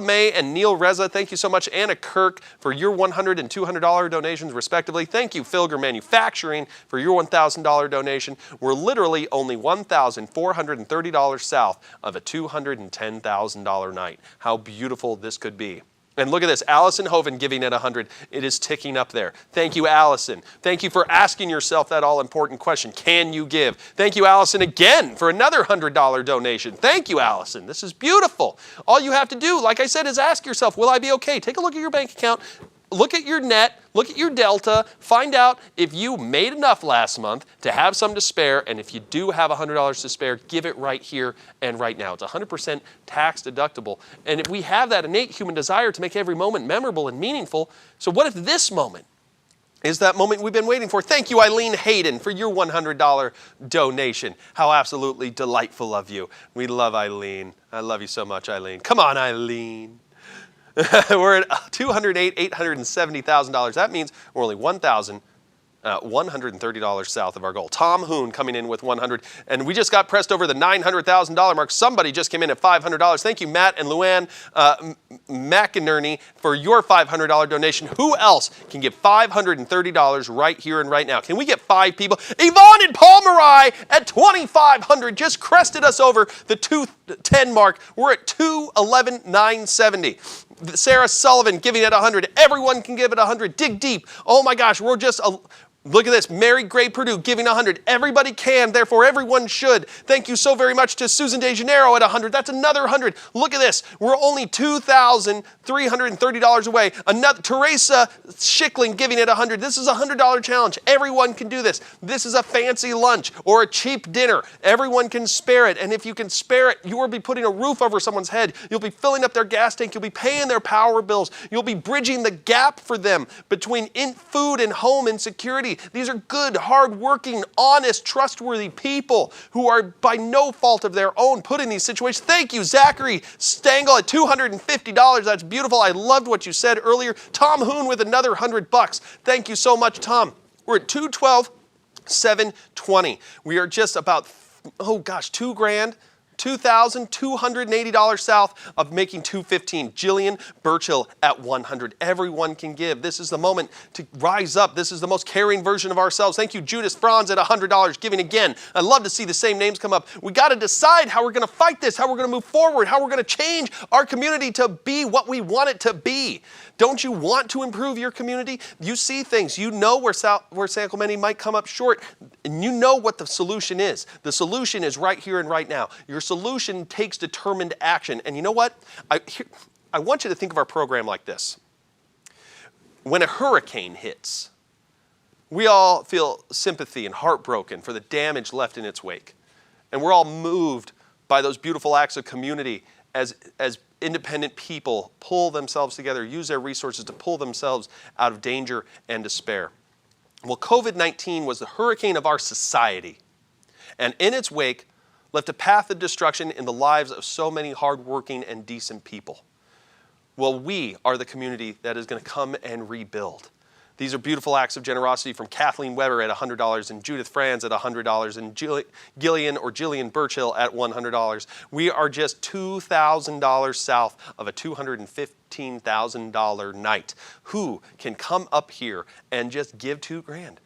May and Neil Reza, thank you so much. Anna Kirk for your $100 and $200 donations respectively. Thank you, Filger Manufacturing, for your $1,000 donation. We're literally only $1,430 south of a $210,000 night. How beautiful this could be. And look at this, Allison Hoven giving at 100. It is ticking up there. Thank you, Allison. Thank you for asking yourself that all-important question. Can you give? Thank you, Allison, again for another $100 donation. Thank you, Allison. This is beautiful. All you have to do, like I said, is ask yourself, will I be okay? Take a look at your bank account. Look at your net, look at your delta, find out if you made enough last month to have some to spare, and if you do have $100 to spare, give it right here and right now. It's 100% tax deductible. And if we have that innate human desire to make every moment memorable and meaningful, so what if this moment is that moment we've been waiting for? Thank you, Eileen Hayden, for your $100 donation. How absolutely delightful of you. We love Eileen. I love you so much, Eileen. Come on, Eileen. We're at $208,870,000. That means we're only $1,130 south of our goal. Tom Hoon coming in with $100, and we just got pressed over the $900,000 mark. Somebody just came in at $500. Thank you, Matt and Luann McInerney, for your $500 donation. Who else can give $530 right here and right now? Can we get 5 people? Yvonne and Paul Marai at $2,500 just crested us over the 210 mark. We're at $211,970. Sarah Sullivan giving at 100. Everyone can give it 100. Dig deep. Oh my gosh, we're just look at this. Mary Gray Purdue giving 100. Everybody can, therefore everyone should. Thank you so very much to Susan DeJaneiro at 100. That's another 100. Look at this. We're only $2,330 away. Another Teresa Schickling giving it 100. This is a $100 challenge. Everyone can do this. This is a fancy lunch or a cheap dinner. Everyone can spare it. And if you can spare it, you will be putting a roof over someone's head. You'll be filling up their gas tank. You'll be paying their power bills. You'll be bridging the gap for them between food and home insecurity. These are good, hard-working, honest, trustworthy people who are by no fault of their own put in these situations. Thank you, Zachary Stengel at $250. That's beautiful. I loved what you said earlier. Tom Hoon with another $100. Thank you so much, Tom. We're at $212,720. We are just about, oh gosh, $2,280 south of making $215. Jillian Burchill at 100. Everyone can give. This is the moment to rise up. This is the most caring version of ourselves. Thank you, Judas Franz at $100, giving again. I love to see the same names come up. We got to decide how we're going to fight this, how we're going to move forward, how we're going to change our community to be what we want it to be. Don't you want to improve your community? You see things. You know where San Clemente might come up short, and you know what the solution is. The solution is right here and right now. Your solution takes determined action. And you know what? I want you to think of our program like this. when a hurricane hits, we all feel sympathy and heartbroken for the damage left in its wake. And we're all moved by those beautiful acts of community as independent people pull themselves together, use their resources to pull themselves out of danger and despair. Well, COVID-19 was the hurricane of our society, and in its wake left a path of destruction in the lives of so many hardworking and decent people. Well, we are the community that is going to come and rebuild. These are beautiful acts of generosity from Kathleen Weber at $100 and Judith Franz at $100 and Jillian Burchill at $100. We are just $2,000 south of a $215,000 night. Who can come up here and just give $2,000?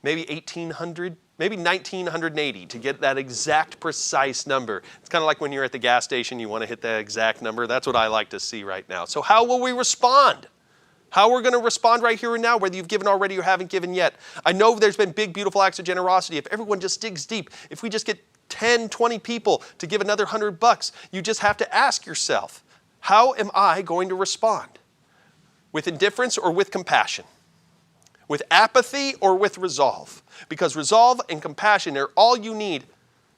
Maybe $1,800, maybe $1,980 to get that exact precise number. It's kind of like when you're at the gas station, you want to hit that exact number. That's what I like to see right now. So how will we respond? How we're going to respond right here and now, whether you've given already or haven't given yet. I know there's been big, beautiful acts of generosity. If everyone just digs deep, if we just get 10, 20 people to give another $100, you just have to ask yourself, how am I going to respond? With indifference or with compassion? With apathy or with resolve? Because resolve and compassion are all you need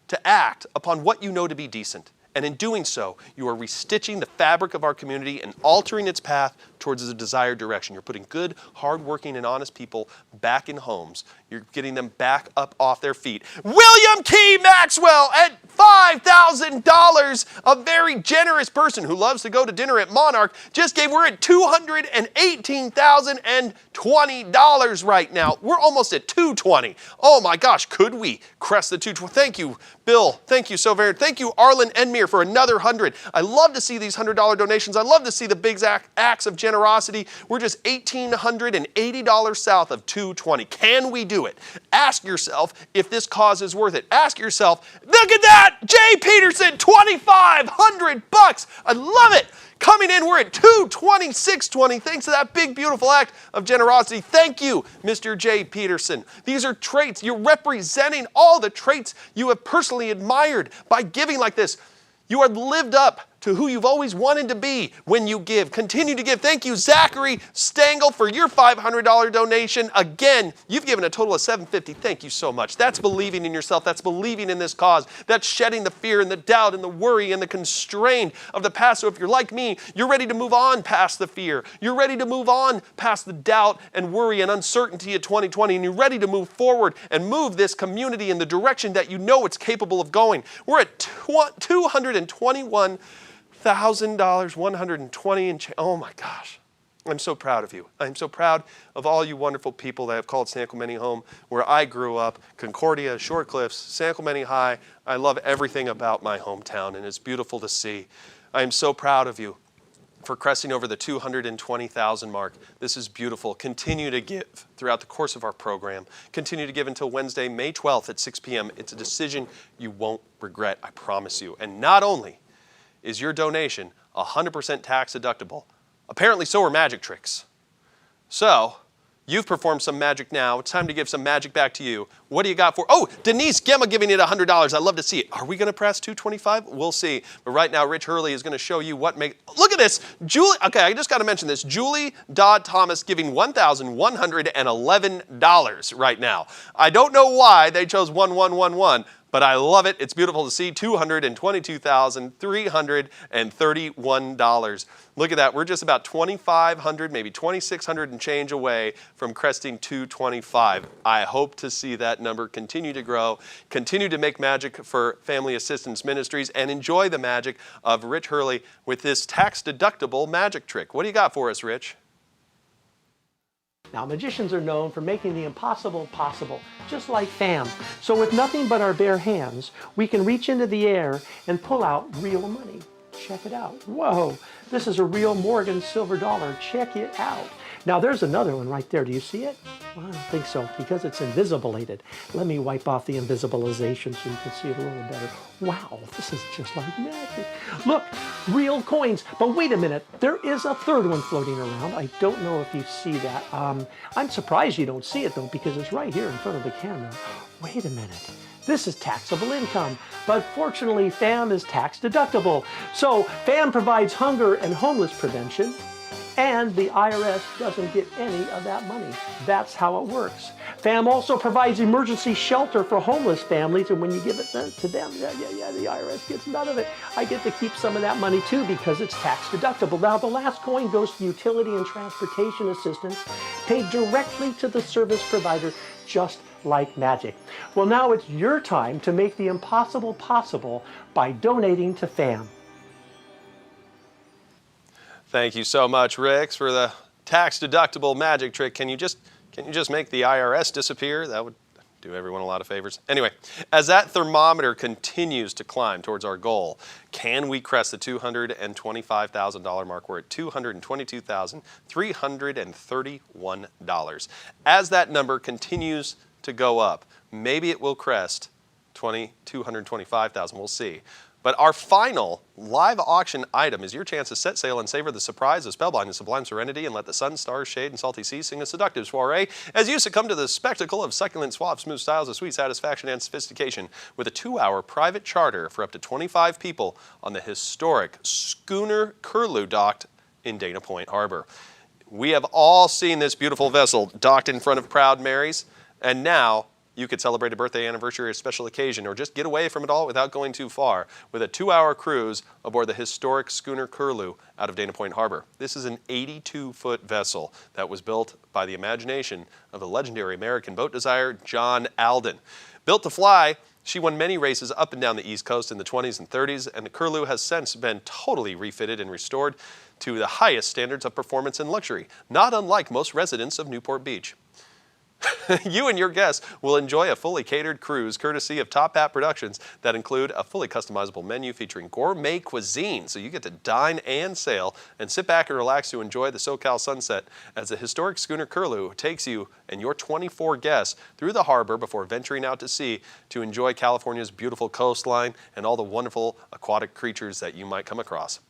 to act upon what you know to be decent. And in doing so, you are restitching the fabric of our community and altering its path towards a desired direction. You're putting good, hardworking, and honest people back in homes. You're getting them back up off their feet. William Key Maxwell at $5,000, a very generous person who loves to go to dinner at Monarch, just gave, we're at $218,020 right now. We're almost at $220. Oh my gosh, could we crest the $220? Thank you, Bill. Thank you so very much. Thank you, Arlen Enmere, for another $100. I love to see these $100 donations. I love to see the big acts of generosity. We're just $1,880 south of $220. Can we do it? Ask yourself if this cause is worth it. Ask yourself, look at that! Jay Peterson, $2,500. I love it. Coming in, we're at $226.20 thanks to that big, beautiful act of generosity. Thank you, Mr. Jay Peterson. These are traits. You're representing all the traits you have personally admired by giving like this. You have lived up to who you've always wanted to be when you give. Continue to give. Thank you, Zachary Stengel, for your $500 donation. Again, you've given a total of $750. Thank you so much. That's believing in yourself. That's believing in this cause. That's shedding the fear and the doubt and the worry and the constraint of the past. So if you're like me, you're ready to move on past the fear. You're ready to move on past the doubt and worry and uncertainty of 2020. And you're ready to move forward and move this community in the direction that you know it's capable of going. We're at $221,000, 120 and change. Oh my gosh. I'm so proud of you. I'm so proud of all you wonderful people that have called San Clemente home, where I grew up, Concordia, Short Cliffs, San Clemente High. I love everything about my hometown, and it's beautiful to see. I am so proud of you for cresting over the 220,000 mark. This is beautiful. Continue to give throughout the course of our program. Continue to give until Wednesday, May 12th at 6 p.m. It's a decision you won't regret, I promise you. And not only is your donation 100% tax deductible, apparently so are magic tricks. So, you've performed some magic now. It's time to give some magic back to you. What do you got for? Oh, Denise Gemma giving it $100. I love to see it. Are we going to press 225? We'll see. But right now, Rich Hurley is going to show you what make. Look at this. Julie. Okay, I just got to mention this. Julie Dodd Thomas giving $1,111 right now. I don't know why they chose 1111. But I love it. It's beautiful to see. $222,331. Look at that. We're just about $2,500, maybe $2,600 and change away from cresting 225. I hope to see that number continue to grow, continue to make magic for Family Assistance Ministries, and enjoy the magic of Rich Hurley with this tax-deductible magic trick. What do you got for us, Rich? Now, magicians are known for making the impossible possible, just like FAM. So with nothing but our bare hands, we can reach into the air and pull out real money. Check it out. Whoa, this is a real Morgan silver dollar. Check it out. Now, there's another one right there. Do you see it? Well, I don't think so, because it's invisibilated. Let me wipe off the invisibilization so you can see it a little better. Wow, this is just like magic. Look, real coins. But wait a minute, there is a third one floating around. I don't know if you see that. I'm surprised you don't see it, though, because it's right here in front of the camera. Wait a minute. This is taxable income, but fortunately, FAM is tax deductible. So FAM provides hunger and homeless prevention, and the IRS doesn't get any of that money. That's how it works. FAM also provides emergency shelter for homeless families, and when you give it to them, the IRS gets none of it. I get to keep some of that money too because it's tax deductible. Now, the last coin goes to utility and transportation assistance paid directly to the service provider, just like magic. Well, now it's your time to make the impossible possible by donating to FAM. Thank you so much, Rix, for the tax-deductible magic trick. Can you just make the IRS disappear? That would do everyone a lot of favors. Anyway, as that thermometer continues to climb towards our goal, can we crest the $225,000 mark? We're at $222,331. As that number continues to go up, maybe it will crest $225,000. We'll see. But our final live auction item is your chance to set sail and savor the surprise of spellbind and sublime serenity and let the sun, stars, shade, and salty seas sing a seductive soiree as you succumb to the spectacle of succulent, suave, smooth styles of sweet satisfaction and sophistication with a 2-hour private charter for up to 25 people on the historic Schooner Curlew docked in Dana Point Harbor. We have all seen this beautiful vessel docked in front of Proud Mary's, and now you could celebrate a birthday, anniversary, or a special occasion, or just get away from it all without going too far with a 2-hour cruise aboard the historic Schooner Curlew out of Dana Point Harbor. This is an 82-foot vessel that was built by the imagination of the legendary American boat designer John Alden. Built to fly, she won many races up and down the East Coast in the 20s and 30s, and the Curlew has since been totally refitted and restored to the highest standards of performance and luxury, not unlike most residents of Newport Beach. You and your guests will enjoy a fully catered cruise courtesy of Top Hat Productions that include a fully customizable menu featuring gourmet cuisine, so you get to dine and sail and sit back and relax to enjoy the SoCal sunset as the historic Schooner Curlew takes you and your 24 guests through the harbor before venturing out to sea to enjoy California's beautiful coastline and all the wonderful aquatic creatures that you might come across.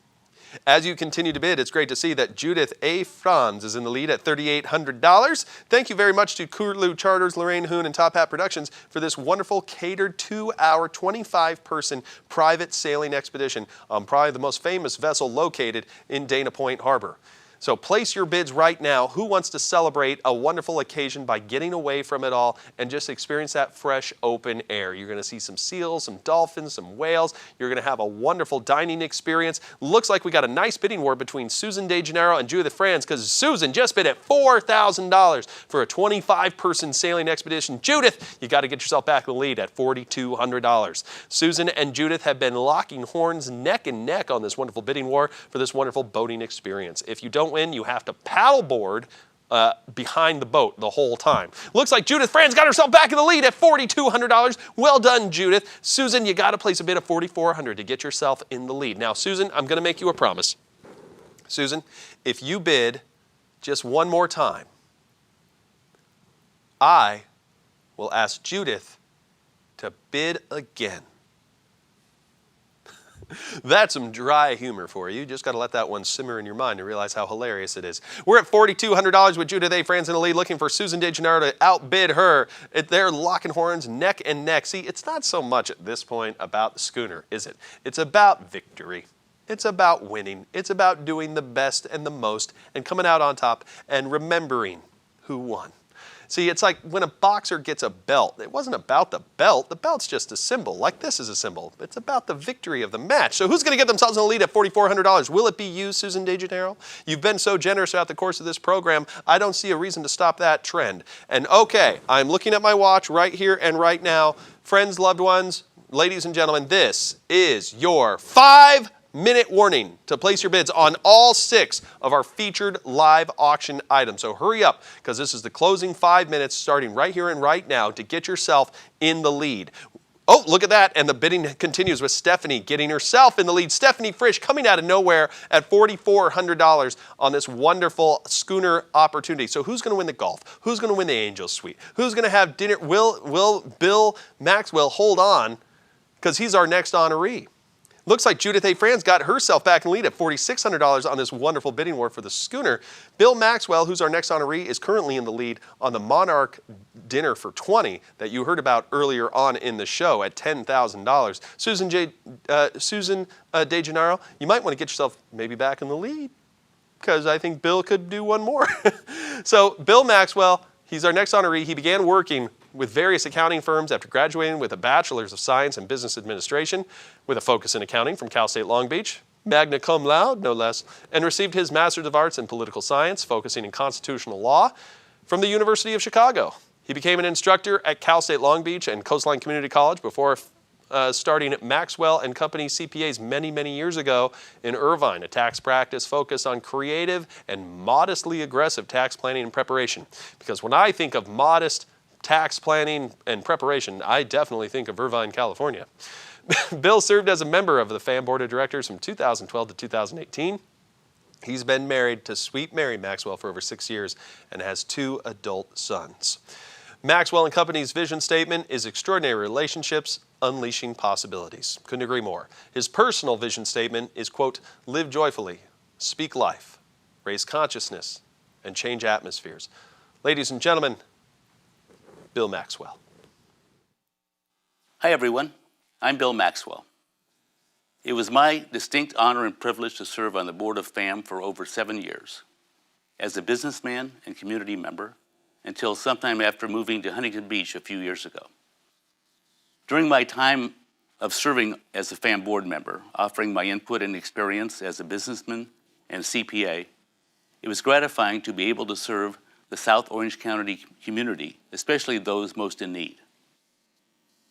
As you continue to bid, it's great to see that Judith A. Franz is in the lead at $3,800. Thank you very much to Curlew Charters, Lorraine Hoon, and Top Hat Productions for this wonderful catered 2-hour, 25-person private sailing expedition on probably the most famous vessel located in Dana Point Harbor. So place your bids right now. Who wants to celebrate a wonderful occasion by getting away from it all and just experience that fresh open air? You're going to see some seals, some dolphins, some whales. You're going to have a wonderful dining experience. Looks like we got a nice bidding war between Susan DeGennaro and Judith Franz because Susan just bid at $4,000 for a 25-person sailing expedition. Judith, you got to get yourself back in the lead at $4,200. Susan and Judith have been locking horns neck and neck on this wonderful bidding war for this wonderful boating experience. If you don't win, you have to paddleboard behind the boat the whole time. Looks like Judith Franz got herself back in the lead at $4,200. Well done, Judith. Susan, you got to place a bid of $4,400 to get yourself in the lead. Now, Susan, I'm going to make you a promise. Susan, if you bid just one more time, I will ask Judith to bid again. That's some dry humor for you. You just got to let that one simmer in your mind and realize how hilarious it is. We're at $4,200 with Judith A. Franz in the lead, looking for Susan DeGennaro to outbid her. They're locking horns neck and neck. See, it's not so much at this point about the schooner, is it? It's about victory. It's about winning. It's about doing the best and the most and coming out on top and remembering who won. See, it's like when a boxer gets a belt. It wasn't about the belt. The belt's just a symbol, like this is a symbol. It's about the victory of the match. So who's going to get themselves in the lead at $4,400? Will it be you, Susan DeGennaro? You've been so generous throughout the course of this program. I don't see a reason to stop that trend. And okay, I'm looking at my watch right here and right now. Friends, loved ones, ladies and gentlemen, this is your 5-minute warning to place your bids on all 6 of our featured live auction items. So hurry up, because this is the closing 5 minutes starting right here and right now to get yourself in the lead. Oh, look at that. And the bidding continues with Stephanie getting herself in the lead. Stephanie Frisch coming out of nowhere at $4,400 on this wonderful schooner opportunity. So who's going to win the golf? Who's going to win the Angel Suite? Who's going to have dinner? Will Bill Maxwell hold on, because he's our next honoree? Looks like Judith A. Franz got herself back in the lead at $4,600 on this wonderful bidding war for the schooner. Bill Maxwell, who's our next honoree, is currently in the lead on the Monarch dinner for $20,000 that you heard about earlier on in the show at $10,000. Susan DeGennaro, you might want to get yourself maybe back in the lead. because I think Bill could do one more. So Bill Maxwell, he's our next honoree. He began working with various accounting firms after graduating with a Bachelor's of Science in Business Administration with a focus in accounting from Cal State Long Beach, magna cum laude, no less, and received his Master's of Arts in Political Science, focusing in constitutional law from the University of Chicago. He became an instructor at Cal State Long Beach and Coastline Community College before starting at Maxwell and Company CPAs many, many years ago in Irvine, a tax practice focused on creative and modestly aggressive tax planning and preparation. Because when I think of modest tax planning and preparation, I definitely think of Irvine, California. Bill served as a member of the FAM Board of Directors from 2012 to 2018. He's been married to Sweet Mary Maxwell for over 6 years and has 2 adult sons. Maxwell & Company's vision statement is extraordinary relationships, unleashing possibilities. Couldn't agree more. His personal vision statement is, quote, live joyfully, speak life, raise consciousness, and change atmospheres. Ladies and gentlemen, Bill Maxwell. Hi, everyone. I'm Bill Maxwell. It was my distinct honor and privilege to serve on the board of FAM for over 7 years as a businessman and community member until sometime after moving to Huntington Beach a few years ago. During my time of serving as a FAM board member, offering my input and experience as a businessman and CPA, it was gratifying to be able to serve the South Orange County community, especially those most in need.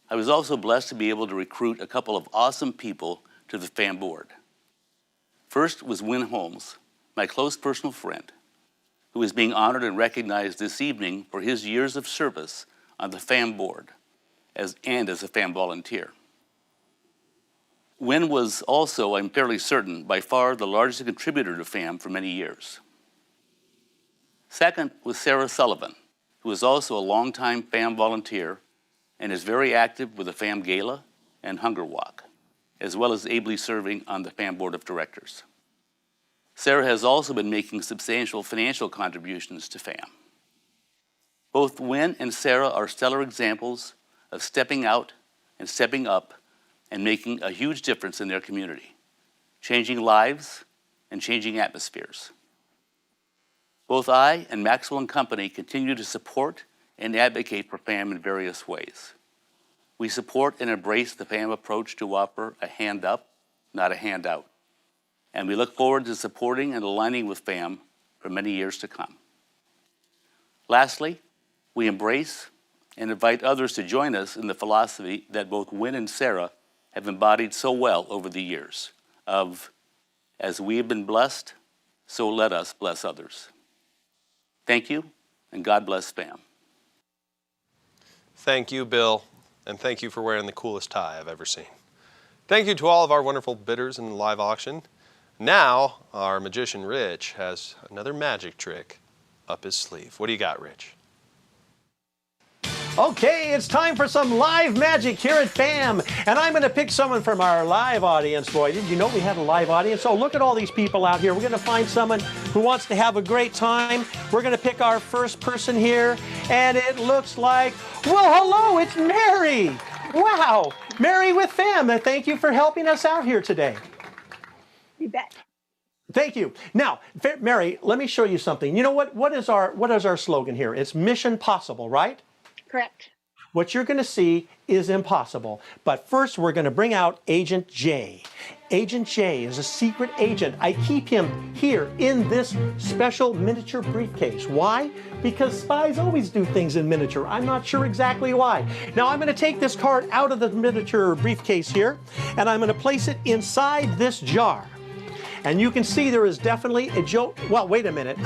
I was also blessed to be able to recruit a couple of awesome people to the FAM board. First was Win Holmes, my close personal friend, who is being honored and recognized this evening for his years of service on the FAM board and as a FAM volunteer. Win was also, I'm fairly certain, by far the largest contributor to FAM for many years. Second was Sarah Sullivan, who is also a longtime FAM volunteer and is very active with the FAM Gala and Hunger Walk, as well as ably serving on the FAM Board of Directors. Sarah has also been making substantial financial contributions to FAM. Both Win and Sarah are stellar examples of stepping out and stepping up and making a huge difference in their community, changing lives and changing atmospheres. Both I and Maxwell & Company continue to support and advocate for FAM in various ways. We support and embrace the FAM approach to offer a hand up, not a handout. And we look forward to supporting and aligning with FAM for many years to come. Lastly, we embrace and invite others to join us in the philosophy that both Win and Sarah have embodied so well over the years of, as we have been blessed, so let us bless others. Thank you, and God bless FAM. Thank you, Bill, and thank you for wearing the coolest tie I've ever seen. Thank you to all of our wonderful bidders in the live auction. Now, our magician Rich has another magic trick up his sleeve. What do you got, Rich? Okay, it's time for some live magic here at FAM. And I'm going to pick someone from our live audience. Boy, did you know we had a live audience? So look at all these people out here. We're going to find someone who wants to have a great time. We're going to pick our first person here. And it looks like, well, hello, it's Mary. Wow, Mary with FAM. And thank you for helping us out here today. You bet. Thank you. Now, Mary, let me show you something. You know what is our slogan here? It's Mission Possible, right? Correct. What you're going to see is impossible. But first, we're going to bring out Agent J. Agent J is a secret agent. I keep him here in this special miniature briefcase. Why? Because spies always do things in miniature. I'm not sure exactly why. Now, I'm going to take this card out of the miniature briefcase here, and I'm going to place it inside this jar. And you can see there is definitely a joke. Well, wait a minute.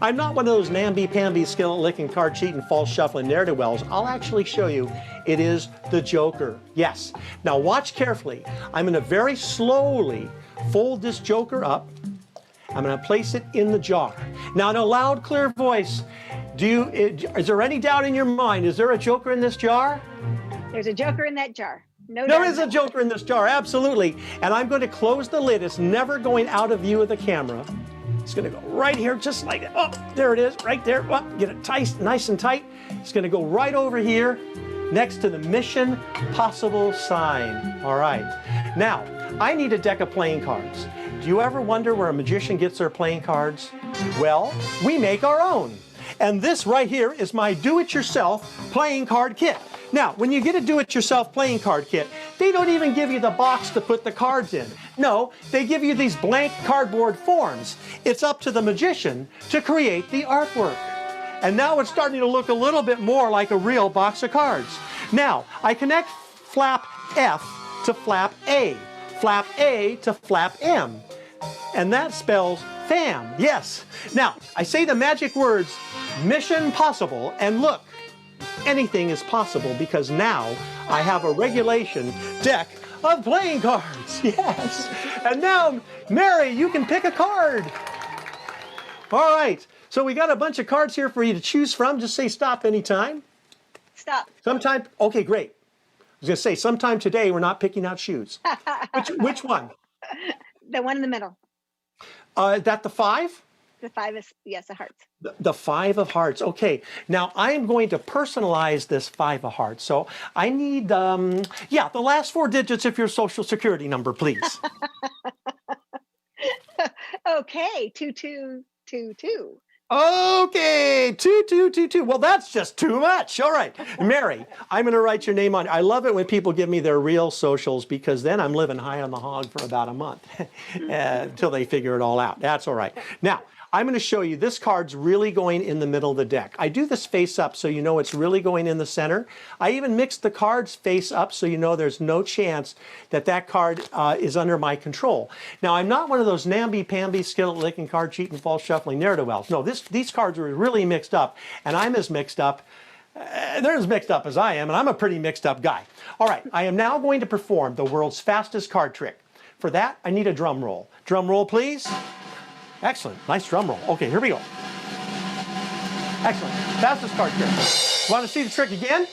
I'm not one of those namby-pamby, skillet-licking, card-cheating, false-shuffling ne'er-do-wells. I'll actually show you. It is the Joker. Yes. Now watch carefully. I'm going to very slowly fold this Joker up. I'm going to place it in the jar. Now, in a loud, clear voice, is there any doubt in your mind? Is there a Joker in this jar? There's a Joker in that jar. There is a Joker in this jar, absolutely. And I'm going to close the lid. It's never going out of view of the camera. It's going to go right here, just like that. Oh, there it is, right there. Oh, get it tight, nice and tight. It's going to go right over here next to the Mission Possible sign. All right. Now, I need a deck of playing cards. Do you ever wonder where a magician gets their playing cards? Well, we make our own. And this right here is my do-it-yourself playing card kit. Now, when you get a do-it-yourself playing card kit, they don't even give you the box to put the cards in. No, they give you these blank cardboard forms. It's up to the magician to create the artwork. And now it's starting to look a little bit more like a real box of cards. Now, I connect flap F to flap A to flap M. And that spells FAM, yes. Now, I say the magic words, mission possible, and look, anything is possible because now I have a regulation deck of playing cards, yes. And now, Mary, you can pick a card. All right, so we got a bunch of cards here for you to choose from. Just say stop anytime. Stop. Sometime, okay, great. I was gonna say, sometime today we're not picking out shoes. Which one? The one in the middle. Is that the 5? The 5 is, yes, the hearts. The 5 of hearts. Okay, now I am going to personalize this 5 of hearts. So I need, yeah, the last 4 digits of your social security number, please. Okay, 2222. Okay, 2222. Well, that's just too much. All right, Mary, I'm going to write your name on. I love it when people give me their real socials because then I'm living high on the hog for about a month until they figure it all out. That's all right. Now, I'm going to show you this card's really going in the middle of the deck. I do this face up so you know it's really going in the center. I even mixed the cards face up so you know there's no chance that that card is under my control. Now, I'm not one of those namby-pamby, skillet-licking, card-cheating, false-shuffling ne'er-do-wells. No, these cards are really mixed up, and I'm as mixed up. They're as mixed up as I am, and I'm a pretty mixed up guy. All right, I am now going to perform the world's fastest card trick. For that, I need a drum roll. Drum roll, please. Excellent. Nice drum roll. Okay, here we go. Excellent. Fastest card trick. Want to see the trick again?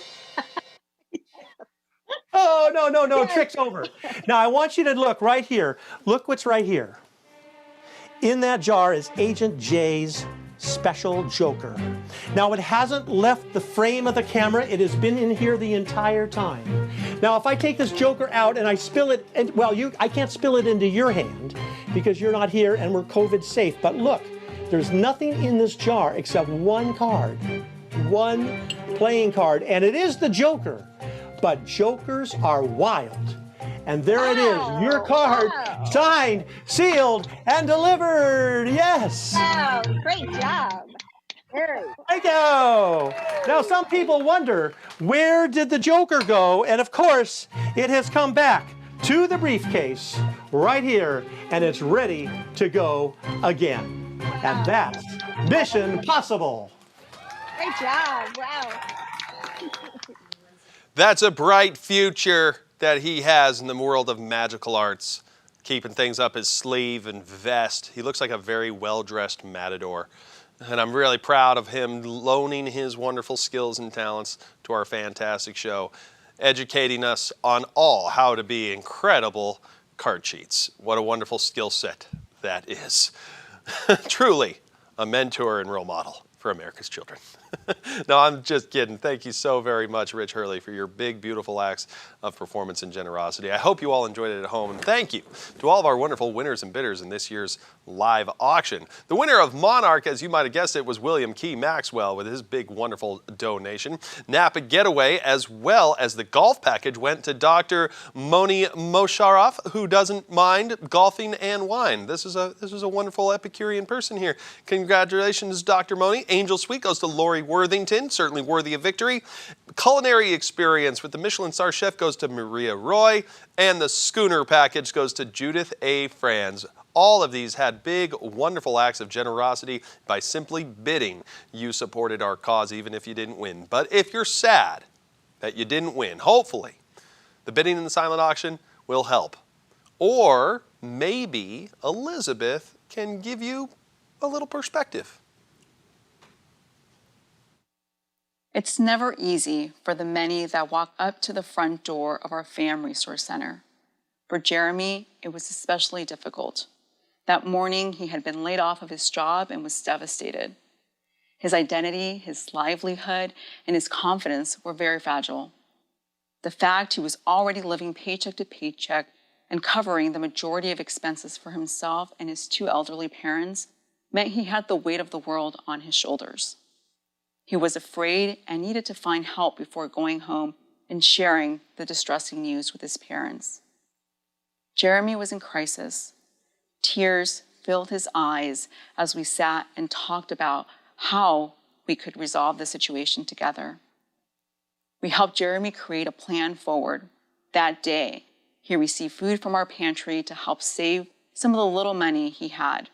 Oh, no. Trick's over. Now, I want you to look right here. Look what's right here. In that jar is Agent J's special joker. Now, it hasn't left the frame of the camera. It has been in here the entire time. Now, if I take this joker out and I spill it, and well, I can't spill it into your hand because you're not here and we're COVID safe. But look, there's nothing in this jar except one card, one playing card, and it is the joker. But jokers are wild. And there it is, your card, signed, sealed, and delivered. Yes. Wow, great job. Very. Thank you. Now, some people wonder, where did the joker go? And of course, it has come back to the briefcase right here, and it's ready to go again. And that's mission possible. Great job. Wow. That's a bright future that he has in the world of magical arts, keeping things up his sleeve and vest. He looks like a very well-dressed matador. And I'm really proud of him loaning his wonderful skills and talents to our fantastic show, educating us on all how to be incredible card cheats. What a wonderful skill set that is. Truly a mentor and role model for America's children. No, I'm just kidding. Thank you so very much, Rich Hurley, for your big, beautiful acts of performance and generosity. I hope you all enjoyed it at home. And thank you to all of our wonderful winners and bidders in this year's live auction. The winner of Monarch, as you might have guessed it, was William Key Maxwell with his big, wonderful donation. Napa Getaway, as well as the golf package, went to Dr. Moni Mosharraf, who doesn't mind golfing and wine. This is a wonderful Epicurean person here. Congratulations, Dr. Moni. Angel Suite goes to Lori Worthington, certainly worthy of victory. Culinary Experience with the Michelin star chef goes to Maria Roy, and the Schooner package goes to Judith A. Franz. All of these had big, wonderful acts of generosity. By simply bidding, you supported our cause even if you didn't win. But if you're sad that you didn't win, hopefully the bidding in the silent auction will help. Or maybe Elizabeth can give you a little perspective. It's never easy for the many that walk up to the front door of our FAM Resource Center. For Jeremy, it was especially difficult. That morning, he had been laid off of his job and was devastated. His identity, his livelihood, and his confidence were very fragile. The fact he was already living paycheck to paycheck and covering the majority of expenses for himself and his 2 elderly parents meant he had the weight of the world on his shoulders. He was afraid and needed to find help before going home and sharing the distressing news with his parents. Jeremy was in crisis. Tears filled his eyes as we sat and talked about how we could resolve the situation together. We helped Jeremy create a plan forward. That day, he received food from our pantry to help save some of the little money he had.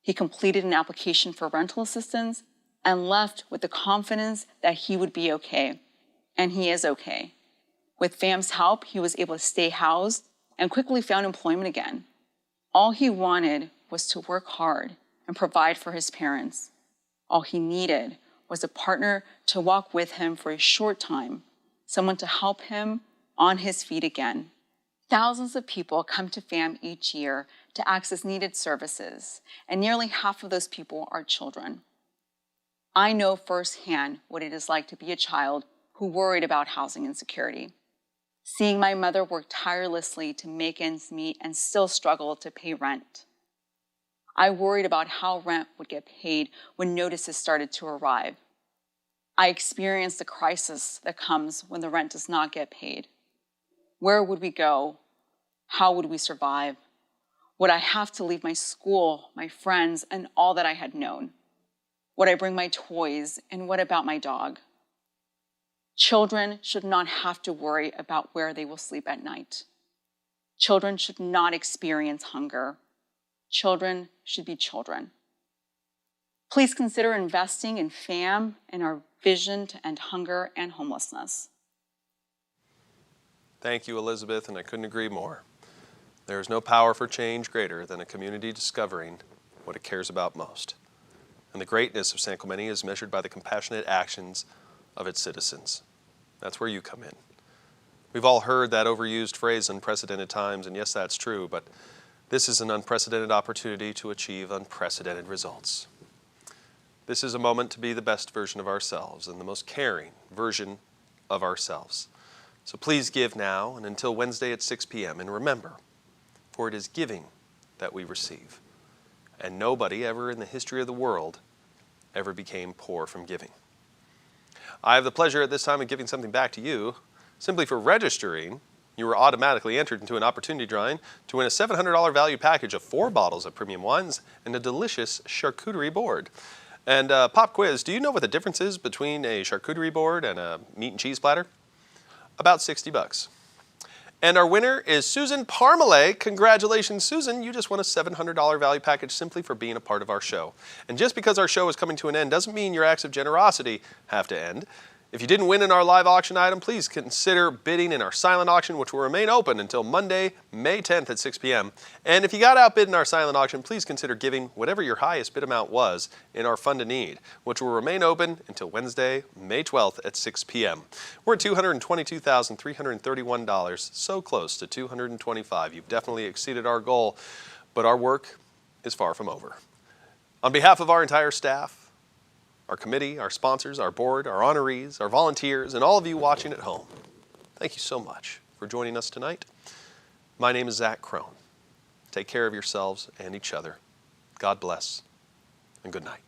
He completed an application for rental assistance and left with the confidence that he would be okay. And he is okay. With FAM's help, he was able to stay housed and quickly found employment again. All he wanted was to work hard and provide for his parents. All he needed was a partner to walk with him for a short time, someone to help him on his feet again. Thousands of people come to FAM each year to access needed services, and nearly half of those people are children. I know firsthand what it is like to be a child who worried about housing insecurity. Seeing my mother work tirelessly to make ends meet and still struggle to pay rent. I worried about how rent would get paid when notices started to arrive. I experienced the crisis that comes when the rent does not get paid. Where would we go? How would we survive? Would I have to leave my school, my friends, and all that I had known? Would I bring my toys, and what about my dog? Children should not have to worry about where they will sleep at night. Children should not experience hunger. Children should be children. Please consider investing in FAM and our vision to end hunger and homelessness. Thank you, Elizabeth, and I couldn't agree more. There is no power for change greater than a community discovering what it cares about most. And the greatness of San Clemente is measured by the compassionate actions of its citizens. That's where you come in. We've all heard that overused phrase, unprecedented times, and yes, that's true, but this is an unprecedented opportunity to achieve unprecedented results. This is a moment to be the best version of ourselves and the most caring version of ourselves. So please give now and until Wednesday at 6 p.m. And remember, for it is giving that we receive. And nobody ever in the history of the world ever became poor from giving. I have the pleasure at this time of giving something back to you. Simply for registering, you were automatically entered into an opportunity drawing to win a $700 value package of 4 bottles of premium wines and a delicious charcuterie board. And pop quiz, do you know what the difference is between a charcuterie board and a meat and cheese platter? About $60. And our winner is Susan Parmalee. Congratulations, Susan. You just won a $700 value package simply for being a part of our show. And just because our show is coming to an end doesn't mean your acts of generosity have to end. If you didn't win in our live auction item, please consider bidding in our silent auction, which will remain open until Monday, May 10th at 6 p.m. And if you got outbid in our silent auction, please consider giving whatever your highest bid amount was in our Fund a Need, which will remain open until Wednesday, May 12th at 6 p.m. We're at $222,331, so close to $225,000. You've definitely exceeded our goal, but our work is far from over. On behalf of our entire staff, our committee, our sponsors, our board, our honorees, our volunteers, and all of you watching at home, thank you so much for joining us tonight. My name is Zach Crone. Take care of yourselves and each other. God bless, and good night.